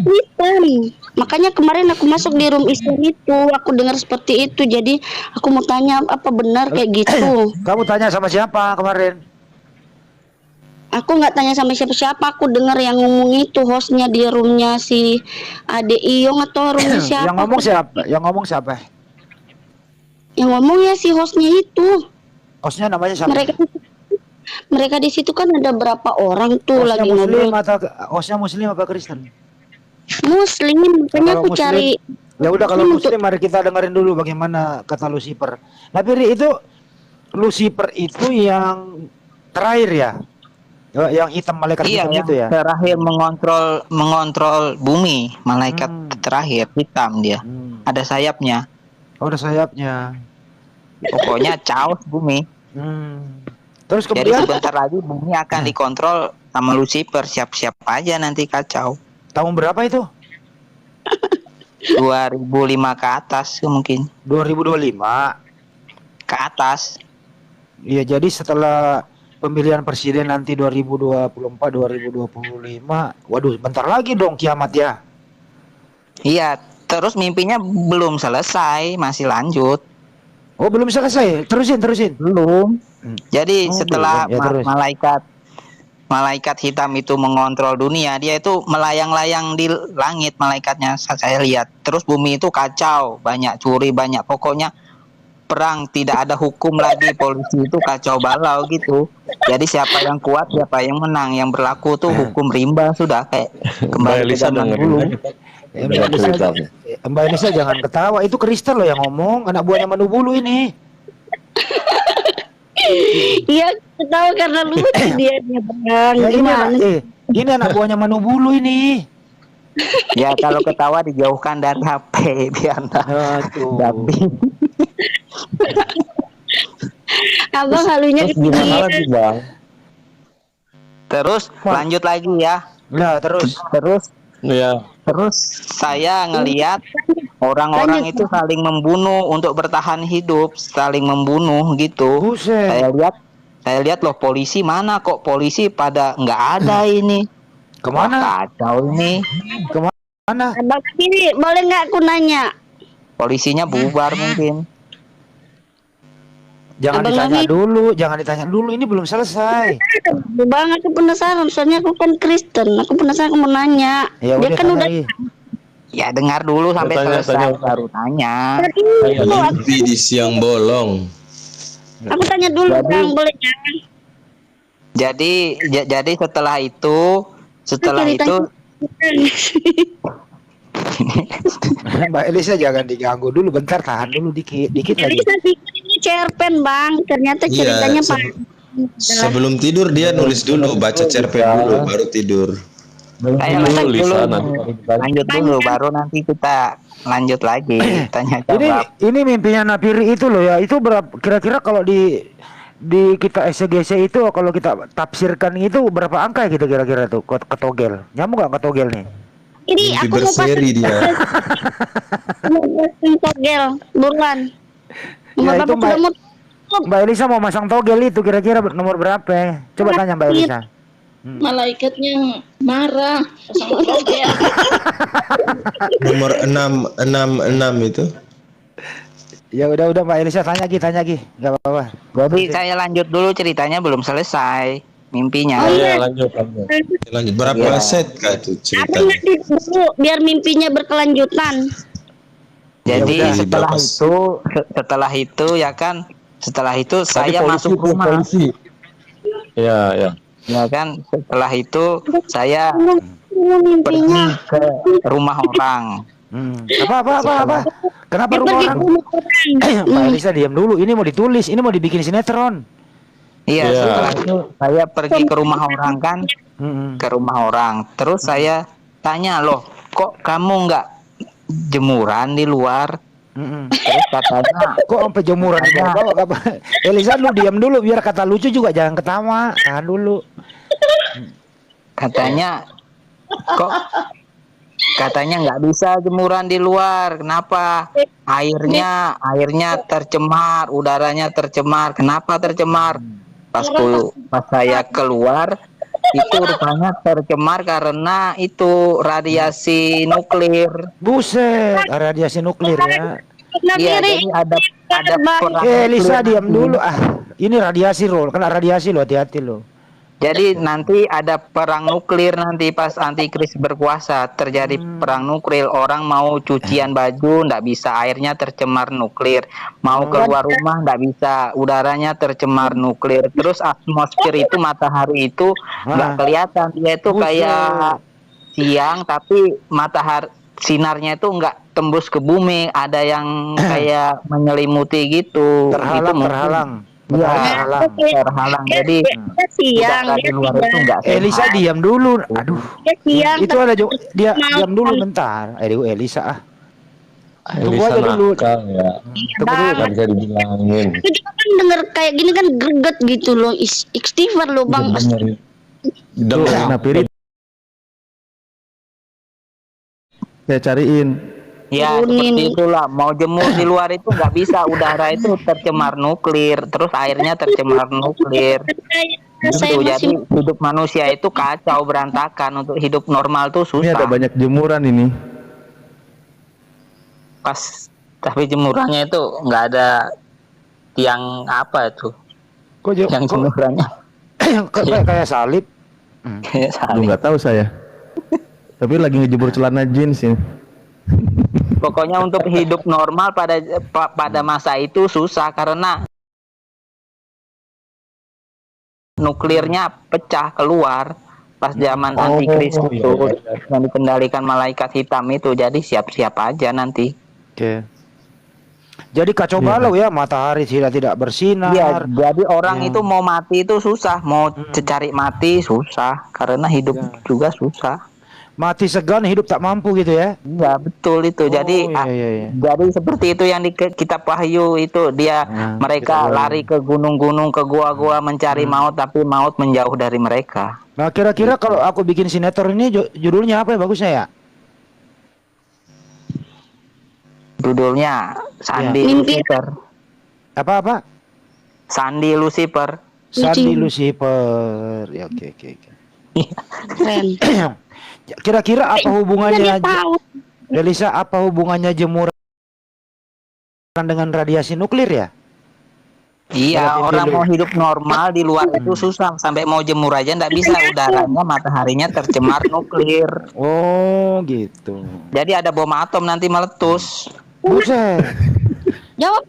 Islam. Makanya kemarin aku masuk di room Islam itu, aku dengar seperti itu. Jadi aku mau tanya apa benar kayak gitu. Kamu tanya sama siapa kemarin? Aku nggak tanya sama siapa-siapa, aku dengar yang ngomong itu hostnya di roomnya si Ade Iyong atau roomnya siapa? Yang ngomong siapa? Yang ngomong siapa? Yang ngomong ya si hostnya itu. Hostnya namanya siapa? Mereka di situ kan ada berapa orang tuh Hostnya lagi Muslim ngobrol. atau hostnya Muslim apa Kristen? Muslim, makanya Kalau aku Muslim, cari. Ya udah kalau Muslim Muslim mari kita dengerin dulu bagaimana kata Lucifer. Nah, Piri, itu Lucifer itu yang terakhir ya? Yang hitam malaikat Iya, hitam yang itu ya? terakhir mengontrol bumi, malaikat terakhir hitam dia. Ada sayapnya. Oh, ada sayapnya. Pokoknya caos bumi. Terus Jadi kemudian sebentar lagi bumi akan dikontrol sama Lucifer. Siap-siap aja nanti kacau. tahun berapa itu? 2005 ke atas mungkin. 2025. Ke atas. Iya, jadi setelah pemilihan presiden nanti 2024 2025. Waduh, bentar lagi dong kiamat ya. Iya, terus mimpinya belum selesai, masih lanjut. Oh, belum selesai. Terusin. Belum. Jadi Oh, setelah belum. Ya, terus. malaikat hitam itu mengontrol dunia, dia itu melayang-layang di langit malaikatnya, saya lihat. Terus bumi itu kacau, banyak curi, banyak, pokoknya perang, tidak ada hukum lagi, polisi itu kacau balau gitu. Jadi siapa yang kuat, siapa yang menang, yang berlaku tuh hukum rimba, sudah kayak kembali ke zaman dulu. Mbak Elisa jangan ketawa, itu Kristen loh yang ngomong, anak buahnya Manubulu ini. Iya, ketawa karena lucu dia Bang. Ya, Gimana? ini anak buahnya Manubulu ini. Ya kalau ketawa dijauhkan dari HP biar damping. Abang halunya Gimana ketinggian. lagi bang? Terus lanjut lagi ya. Nah, terus Ya. Terus saya ngelihat orang-orang itu saling membunuh untuk bertahan hidup, saling membunuh gitu. buset. Saya lihat loh, polisi mana kok, polisi pada nggak ada ini. Kemana? Wah, kacau ini. Mana? Abang ini boleh nggak aku nanya? Polisinya bubar mungkin. Jangan Abang ditanya dulu, ini belum selesai. Bang, aku penasaran, soalnya aku kan Kristen. Aku penasaran, aku mau nanya. Ya Dia udah kan tanya udah lagi. Ya dengar dulu sampai selesai baru tanya. Mimpi di siang bolong. Aku tanya dulu Bang, boleh ya? Jadi setelah itu Mbak Elisa jangan diganggu dulu, bentar, tahan dulu dikit lagi. Ini cerpen Bang, ternyata Iya, ceritanya Pak. Sebelum tidur dia nulis dulu, baca cerpen dulu, baru tidur. Saya lanjut dulu, Lanjut baru nanti kita lanjut lagi tanya Ini jawab. ini mimpinya Napiri itu loh ya. Itu berapa kira-kira kalau di kita SGC itu, kalau kita tafsirkan itu berapa angka gitu kira-kira tuh ketogel? Nyamuk gak ketogel nih? Ini Mimpi aku mau berseri dia. pasang togel buruan. Nomor Ya, itu berapa sudah mau Mbak Elisa mau masang togel itu kira-kira nomor berapa? Coba tanya Mbak Elisa. Malaikatnya marah pasang togel. Nomor 666 itu. Ya udah Mbak Elisa tanya lagi, nggak apa-apa. Jadi saya lanjut dulu, ceritanya belum selesai mimpinya. Lanjut. Lanjut berapa set kah itu Tapi ceritanya? nanti dulu biar mimpinya berkelanjutan. Jadi Ya udah, setelah itu ya kan, setelah itu saya masuk rumah. Ya. Ya kan, setelah itu saya Mimpinya pergi ke rumah orang. Apa? Kenapa rumah pergi ke orang? rumah orang. Mbak Elisa diam dulu. Ini mau ditulis, ini mau dibikin sinetron. Iya, Iya. setelah itu saya pergi ke rumah orang kan, ke rumah orang. Terus saya tanya, loh, kok kamu nggak jemuran di luar? Terus katanya, Kok sampai jemuran di bawah? Elisa lu diam dulu biar kata lucu juga jangan ketawa. Tahan dulu. katanya nggak bisa jemuran di luar. Kenapa? Airnya tercemar, udaranya tercemar. Kenapa tercemar? Pas saya keluar itu rupanya tercemar karena itu radiasi nuklir. Buset, radiasi nuklir ya. Iya, jadi ada perang Elisa nuklir diam nanti. dulu. Ini radiasi loh, kena radiasi loh, hati-hati loh. Jadi nanti ada perang nuklir nanti pas antikris berkuasa, terjadi perang nuklir. Orang mau cucian baju ndak bisa, airnya tercemar nuklir. Mau keluar rumah ndak bisa, udaranya tercemar nuklir. Terus atmosfer itu, matahari itu nggak kelihatan, dia itu kayak siang tapi matahari sinarnya itu nggak tembus ke bumi, ada yang kayak menyelimuti gitu. Terhalang. Ya, terhalang. Jadi siang di luar itu nggak Elisa diam dulu. Aduh. siang. Itu ada dia diam dulu bentar. Elisa Tunggu aja dulu. Ya. Tunggu dulu. Nggak bisa dibilangin. Aku juga kan denger kayak gini kan greget gitu loh. Istighfar loh Bang. Tuh, Napiri. Saya cariin. Ya seperti itulah, mau jemur di luar itu nggak bisa, udara itu tercemar nuklir, terus airnya tercemar nuklir. Gitu, jadi hidup manusia itu kacau berantakan, untuk hidup normal tuh Ini ada susah. banyak jemuran ini. Tapi jemurannya itu nggak ada tiang apa itu, Kok yang jemurannya. kayak salib? Aduh, nggak tahu saya. Tapi lagi ngejemur celana jeans ya. Pokoknya untuk hidup normal pada masa itu susah karena nuklirnya pecah keluar pas zaman antikris itu yang dikendalikan malaikat hitam itu. Jadi siap-siap aja nanti. Oke. Jadi kacau balau ya, matahari tidak bersinar. Iya, jadi orang itu mau mati itu susah, mau cari mati susah karena hidup juga susah. Mati segan, hidup tak mampu gitu ya. Iya, betul itu. Jadi jadi seperti itu yang di kitab Wahyu itu mereka lari ke gunung-gunung, ke gua-gua mencari maut, tapi maut menjauh dari mereka. Nah, kira-kira kalau aku bikin sinetron ini judulnya apa ya bagusnya ya? Judulnya Sandi Lucifer. Apa? Sandi Lucifer. Sandi Lucifer. Ya, oke. Keren. Kira-kira apa hubungannya Elisa, apa hubungannya jemuran dengan radiasi nuklir ya? Iya, orang mau hidup normal di luar itu susah. Sampai mau jemur aja nggak bisa, udaranya, mataharinya tercemar nuklir. Oh, gitu. Jadi ada bom atom nanti meletus. Buset. Jawab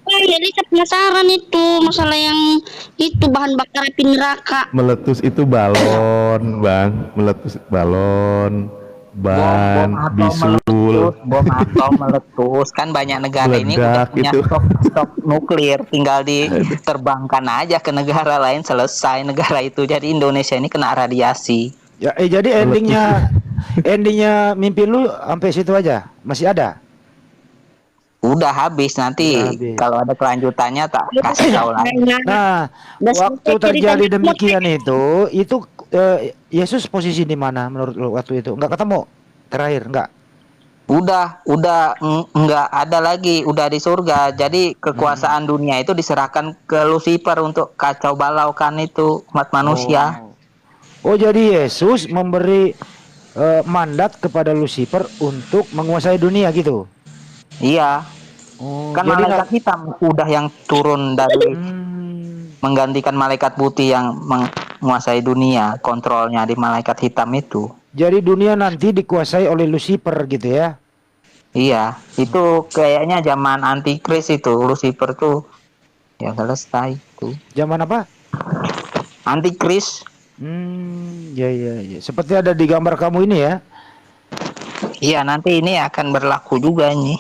jadi saya penasaran itu masalah yang itu bahan bakar api neraka. Meletus itu balon, Bang. Meletus balon, ban, bisul. Bom atom meletus. Kan banyak negara ini udah punya stok nuklir, tinggal diterbangkan aja ke negara lain, selesai negara itu. Jadi Indonesia ini kena radiasi. Ya, jadi endingnya mimpi lu sampai situ aja. Masih ada? Udah habis, nanti kalau ada kelanjutannya tak kasih tahu lagi. Nah, waktu terjadi demikian itu Yesus posisi di mana menurut lu waktu itu? Enggak ketemu terakhir, enggak? Udah enggak ada lagi, udah di surga. Jadi kekuasaan dunia itu diserahkan ke Lucifer untuk kacau balaukan itu umat manusia. Oh, jadi Yesus memberi mandat kepada Lucifer untuk menguasai dunia gitu. Iya. Kan malaikat hitam udah yang turun dari menggantikan malaikat putih yang menguasai dunia, kontrolnya di malaikat hitam itu. Jadi dunia nanti dikuasai oleh Lucifer gitu ya? Iya, itu kayaknya zaman antikris itu Lucifer tuh ya selesai itu. Zaman apa? Antikris. Ya. Seperti ada di gambar kamu ini ya? Iya, nanti ini akan berlaku juga ini.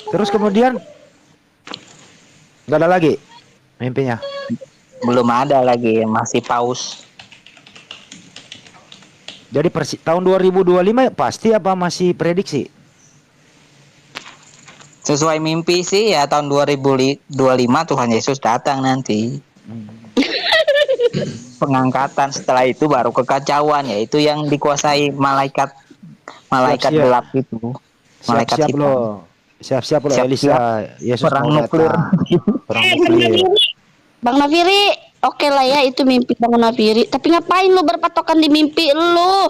Terus kemudian nggak ada lagi mimpinya? Belum ada lagi, masih paus. Jadi tahun 2025 pasti apa masih prediksi? Sesuai mimpi sih ya, tahun 2025 Tuhan Yesus datang nanti. Pengangkatan, setelah itu baru kekacauan, yaitu yang dikuasai malaikat gelap itu. Malaikat hitam. Siap-siap loh Elisa. Yesus perang mau nuklir. Bang Nafiri, oke lah ya itu mimpi Bang Nafiri. Tapi ngapain lu berpatokan di mimpi lu?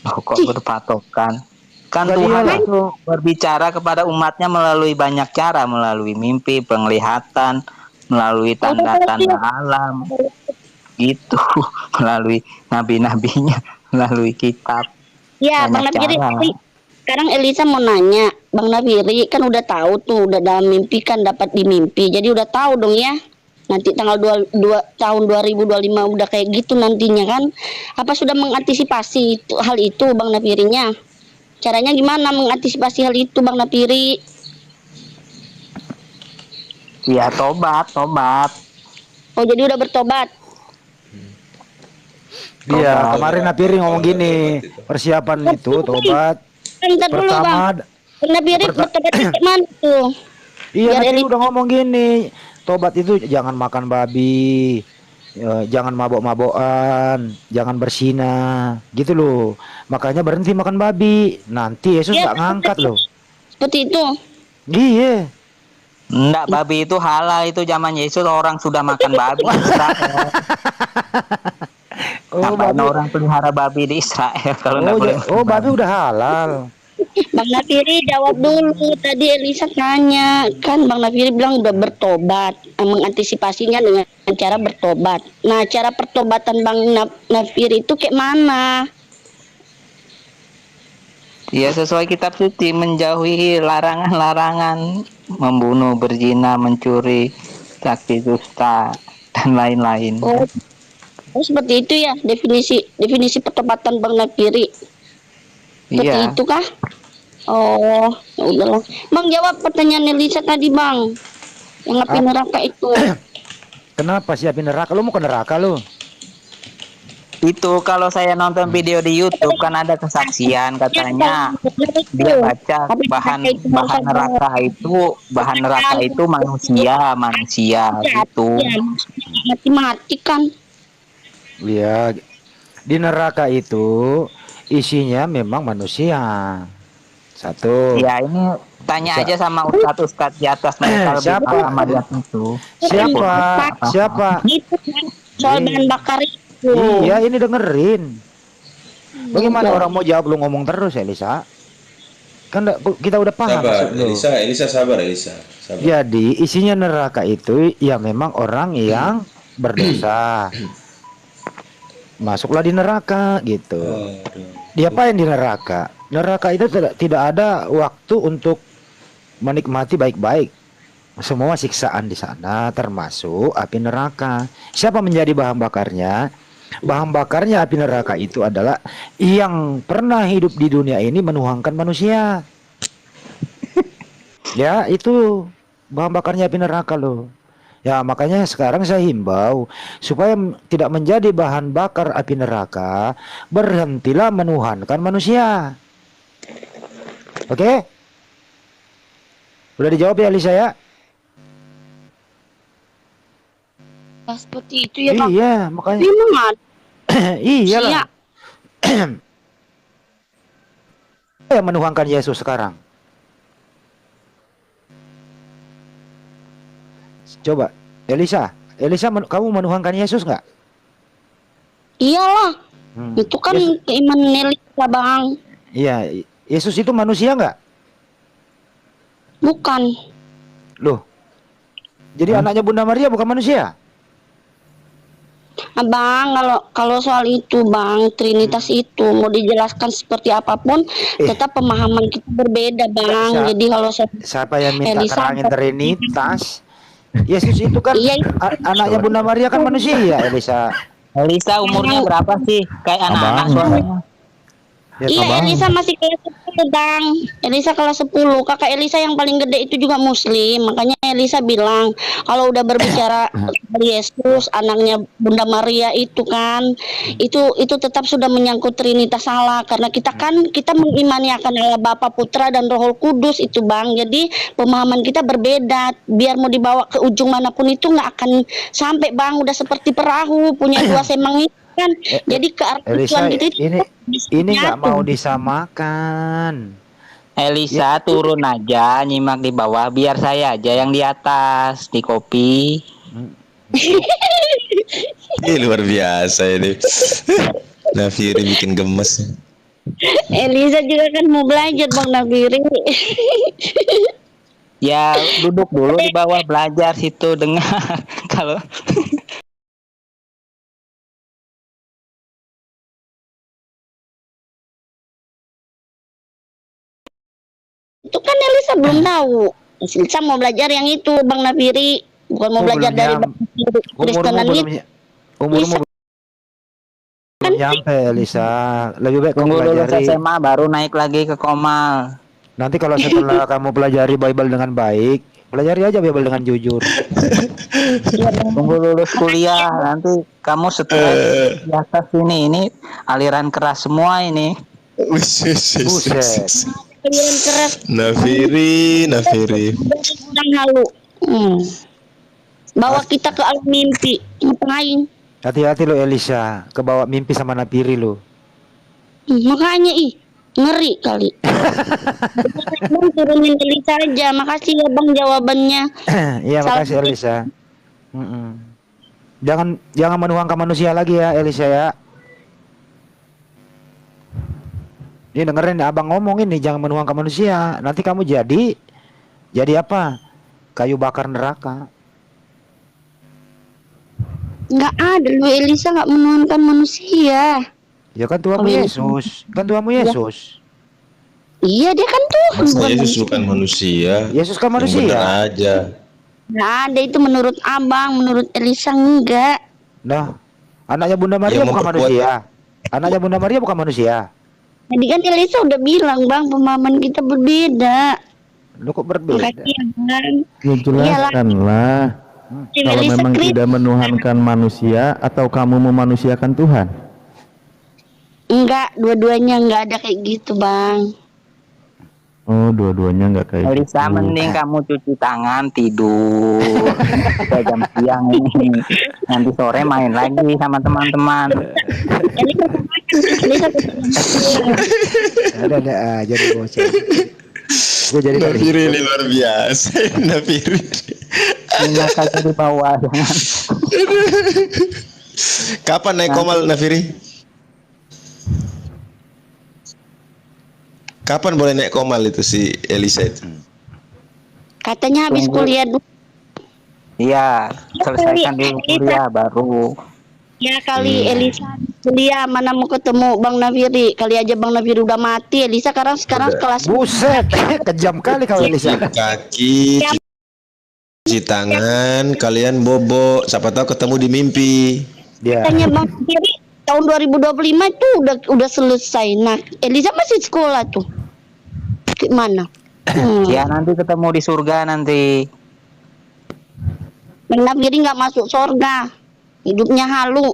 Kok berpatokan? Kan Tuhan itu berbicara kepada umatnya melalui banyak cara, melalui mimpi, penglihatan, melalui tanda-tanda alam, gitu, melalui nabi-nabinya, melalui kitab. Ya, Bang Nafiri. Sekarang Elisa mau nanya, Bang Nafiri kan udah tahu tuh, udah dalam mimpi kan dapat di mimpi. Jadi udah tahu dong ya. Nanti tanggal 22 tahun 2025 udah kayak gitu nantinya kan. Apa sudah mengantisipasi hal itu Bang Nafirinya? Caranya gimana mengantisipasi hal itu Bang Nafiri? Ya tobat. Oh, jadi udah bertobat. Iya, kemarin Nafiri ngomong gini, persiapan itu tobat. Pertama, bertobat mana tuh? Iya, Nafiri udah ngomong gini, tobat itu jangan makan babi, jangan mabok-mabokan, jangan bersinah, gitu loh. Makanya berhenti makan babi. Nanti Yesus nggak ngangkat loh. Seperti itu. Iya. Enggak, babi itu halal, itu zaman Yesus orang sudah makan babi. Oh, orang pelihara babi di Israel kalau babi udah halal. Bang Nafiri jawab dulu. Tadi Elisa tanya, kan Bang Nafiri bilang udah bertobat, mengantisipasinya dengan cara bertobat. Nah, cara pertobatan Bang Nafiri itu kayak mana? Ya sesuai kitab suci, menjauhi larangan-larangan, membunuh, berzina, mencuri, saksi dusta, dan lain-lain. Oh, seperti itu ya definisi pertobatan Bang Nafiri. Seperti Iya. itu kah? Oh, ya udahlah. Bang jawab pertanyaan Elisa tadi, Bang. Yang api neraka itu. Kenapa sih api neraka? Lu mau ke neraka lu? Itu kalau saya nonton video di YouTube kan ada kesaksian katanya dia baca bahan neraka itu manusia gitu. Mati-mati kan. Iya. Di neraka itu isinya memang manusia. Satu. Ya ini tanya aja sama ustadz di atas mereka lebih paham sama dia itu. Siapa? Itu kan soal bahan bakar itu. Iya, ini dengerin. Bagaimana orang mau jawab lu ngomong terus, Elisa? Kan kita udah paham. Sabar, Elisa sabar. Jadi isinya neraka itu ya memang orang yang berdosa. Masuklah di neraka gitu. Diapain di neraka? Neraka itu tidak ada waktu untuk menikmati baik-baik. Semua siksaan di sana termasuk api neraka. Siapa menjadi bahan bakarnya? Bahan bakarnya api neraka itu adalah yang pernah hidup di dunia ini menuhankan manusia. Ya, itu bahan bakarnya api neraka loh. Ya, makanya sekarang saya himbau supaya tidak menjadi bahan bakar api neraka, berhentilah menuhankan manusia. Oke? Udah dijawab ya Lisa ya? Seperti itu ya, Bang. Iya, makanya. Iyalah. Yang menuhankan Yesus sekarang. Coba, Elisa, kamu menuhankan Yesus nggak? Iyalah, itu kan keimanan Elisa, Bang. Iya, Yesus itu manusia nggak? Bukan. Loh, jadi anaknya Bunda Maria bukan manusia? Bang, kalau soal itu, Bang, Trinitas itu mau dijelaskan seperti apapun, tetap pemahaman kita berbeda, Bang. Jadi kalau siapa yang minta Elisa terangin Trinitas? Yesus itu kan anaknya Bunda Maria kan manusia, Elisa. Elisa umurnya berapa sih? Kayak anak-anak suaranya. Iya, Elisa masih kelas 10, Bang. Elisa kelas 10. Kakak Elisa yang paling gede itu juga muslim. Makanya Elisa bilang, kalau udah berbicara Yesus, anaknya Bunda Maria itu kan, itu tetap sudah menyangkut Trinitas salah. Karena kita mengimani akan Allah Bapa, Putra, dan Roh Kudus itu, Bang. Jadi pemahaman kita berbeda. Biar mau dibawa ke ujung manapun itu nggak akan sampai, Bang. Udah seperti perahu, punya dua semang itu kan. Jadi ke arah tujuan gitu ini nggak mau disamakan. Elisa turun aja, nyimak di bawah, biar saya aja yang di atas di kopi. Ini luar biasa ini. Nafiri bikin gemes. Elisa juga kan mau belajar, Bang Nafiri. Ya duduk dulu di bawah belajar situ dengar. Kalau itu kan Elisa belum tahu. Elisa mau belajar yang itu, Bang Nafiri, bukan mau belajar dari Kristenan itu. Umurmu belum nyampe, Elisa. Lebih baik kamu tunggu dulu pelajari SMA baru naik lagi ke Komal. Nanti kalau setelah kamu pelajari Bible dengan baik, pelajari aja Bible dengan jujur. Tunggu lulus kuliah, nanti kamu setelah di atas ini aliran keras semua ini. Buset. Aliran keras. Nafiri. Kurang halu. Bawa kita ke alam mimpi. Ngapain? Hati-hati lo Elisa, kebawa mimpi sama Nafiri lo. Makanya ngeri kali. Bang turunin Elisa aja. Makasih ya, Bang, jawabannya. Iya, makasih Elisa. Jangan menuangkan manusia lagi ya Elisa ya. Ini dengerin abang ngomong ini, jangan menuhankan manusia. Nanti kamu jadi apa? Kayu bakar neraka. Nggak ada lu Elisa nggak menuhankan manusia. Ya kan Tuhanmu Yesus, kan Tuhanmu Yesus. Iya dia kan Tuhan. Masa bukan Yesus manusia. bukan manusia? Yesus kan Yang manusia. benar aja. Nggak ada itu menurut abang, menurut Elisa enggak. Nah, anaknya Bunda Maria Yang bukan memperkuat- manusia. Anaknya Bunda Maria bukan manusia. Jadi kan Elisa udah bilang bang pemahaman kita berbeda. Lu kok berbeda? Makanya bang. Ya jelaskanlah. Kalau Elisa memang kritis. tidak menuhankan manusia atau kamu memanusiakan Tuhan? Enggak, dua-duanya enggak ada kayak gitu bang. Oh, dua-duanya nggak kayak Elisa, gitu. mending kamu cuci tangan, tidur. Udah jam siang ini. Nanti sore main lagi sama teman-teman. Elisa Ada aja nih bocah. Gue jadi tadi. Nafiri ini luar biasa. Nafiri. Punya kaki di bawah. Kapan naik komal Nafiri? Kapan boleh naik komal itu si Elisa itu? katanya habis Tunggu. kuliah dulu. Iya, selesaikan dulu kuliah baru. Ya kali Elisa kuliah mana mau ketemu Bang Nafiri. Kali aja Bang Nafiri udah mati. Elisa sekarang Udah. kelas Buset, kejam kali kau Elisa. Cuci kaki, cuci tangan, kalian bobo. Siapa tahu ketemu di mimpi. Dia. katanya Bang Nafiri tahun 2025 itu udah selesai. Nah, Elisa masih sekolah tuh. Gimana? Ya nanti ketemu di surga nanti. Bang Nafiri nggak masuk surga. Hidupnya halu.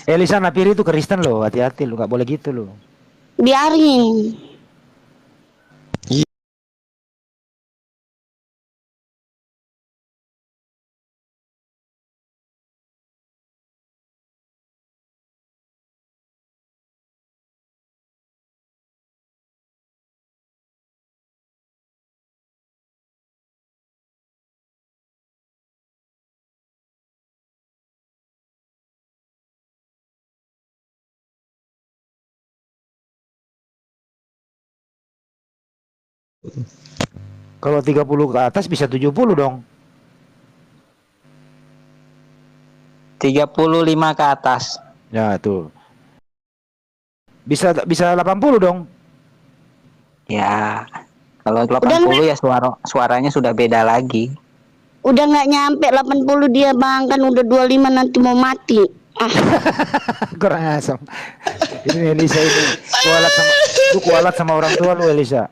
Elisa Nafiri itu Kristen loh, hati-hati lu, nggak boleh gitu loh. Biarin. Kalau 30 ke atas bisa 70 dong. 35 ke atas. Ya tuh. Bisa 80 dong. Ya. Kalau 80 ya suaranya sudah beda lagi. Udah nggak nyampe 80 dia bang, kan udah 25 nanti mau mati. Ah, Kurang asam. Ini Elisa ini kualat sama orang tua lu Elisa.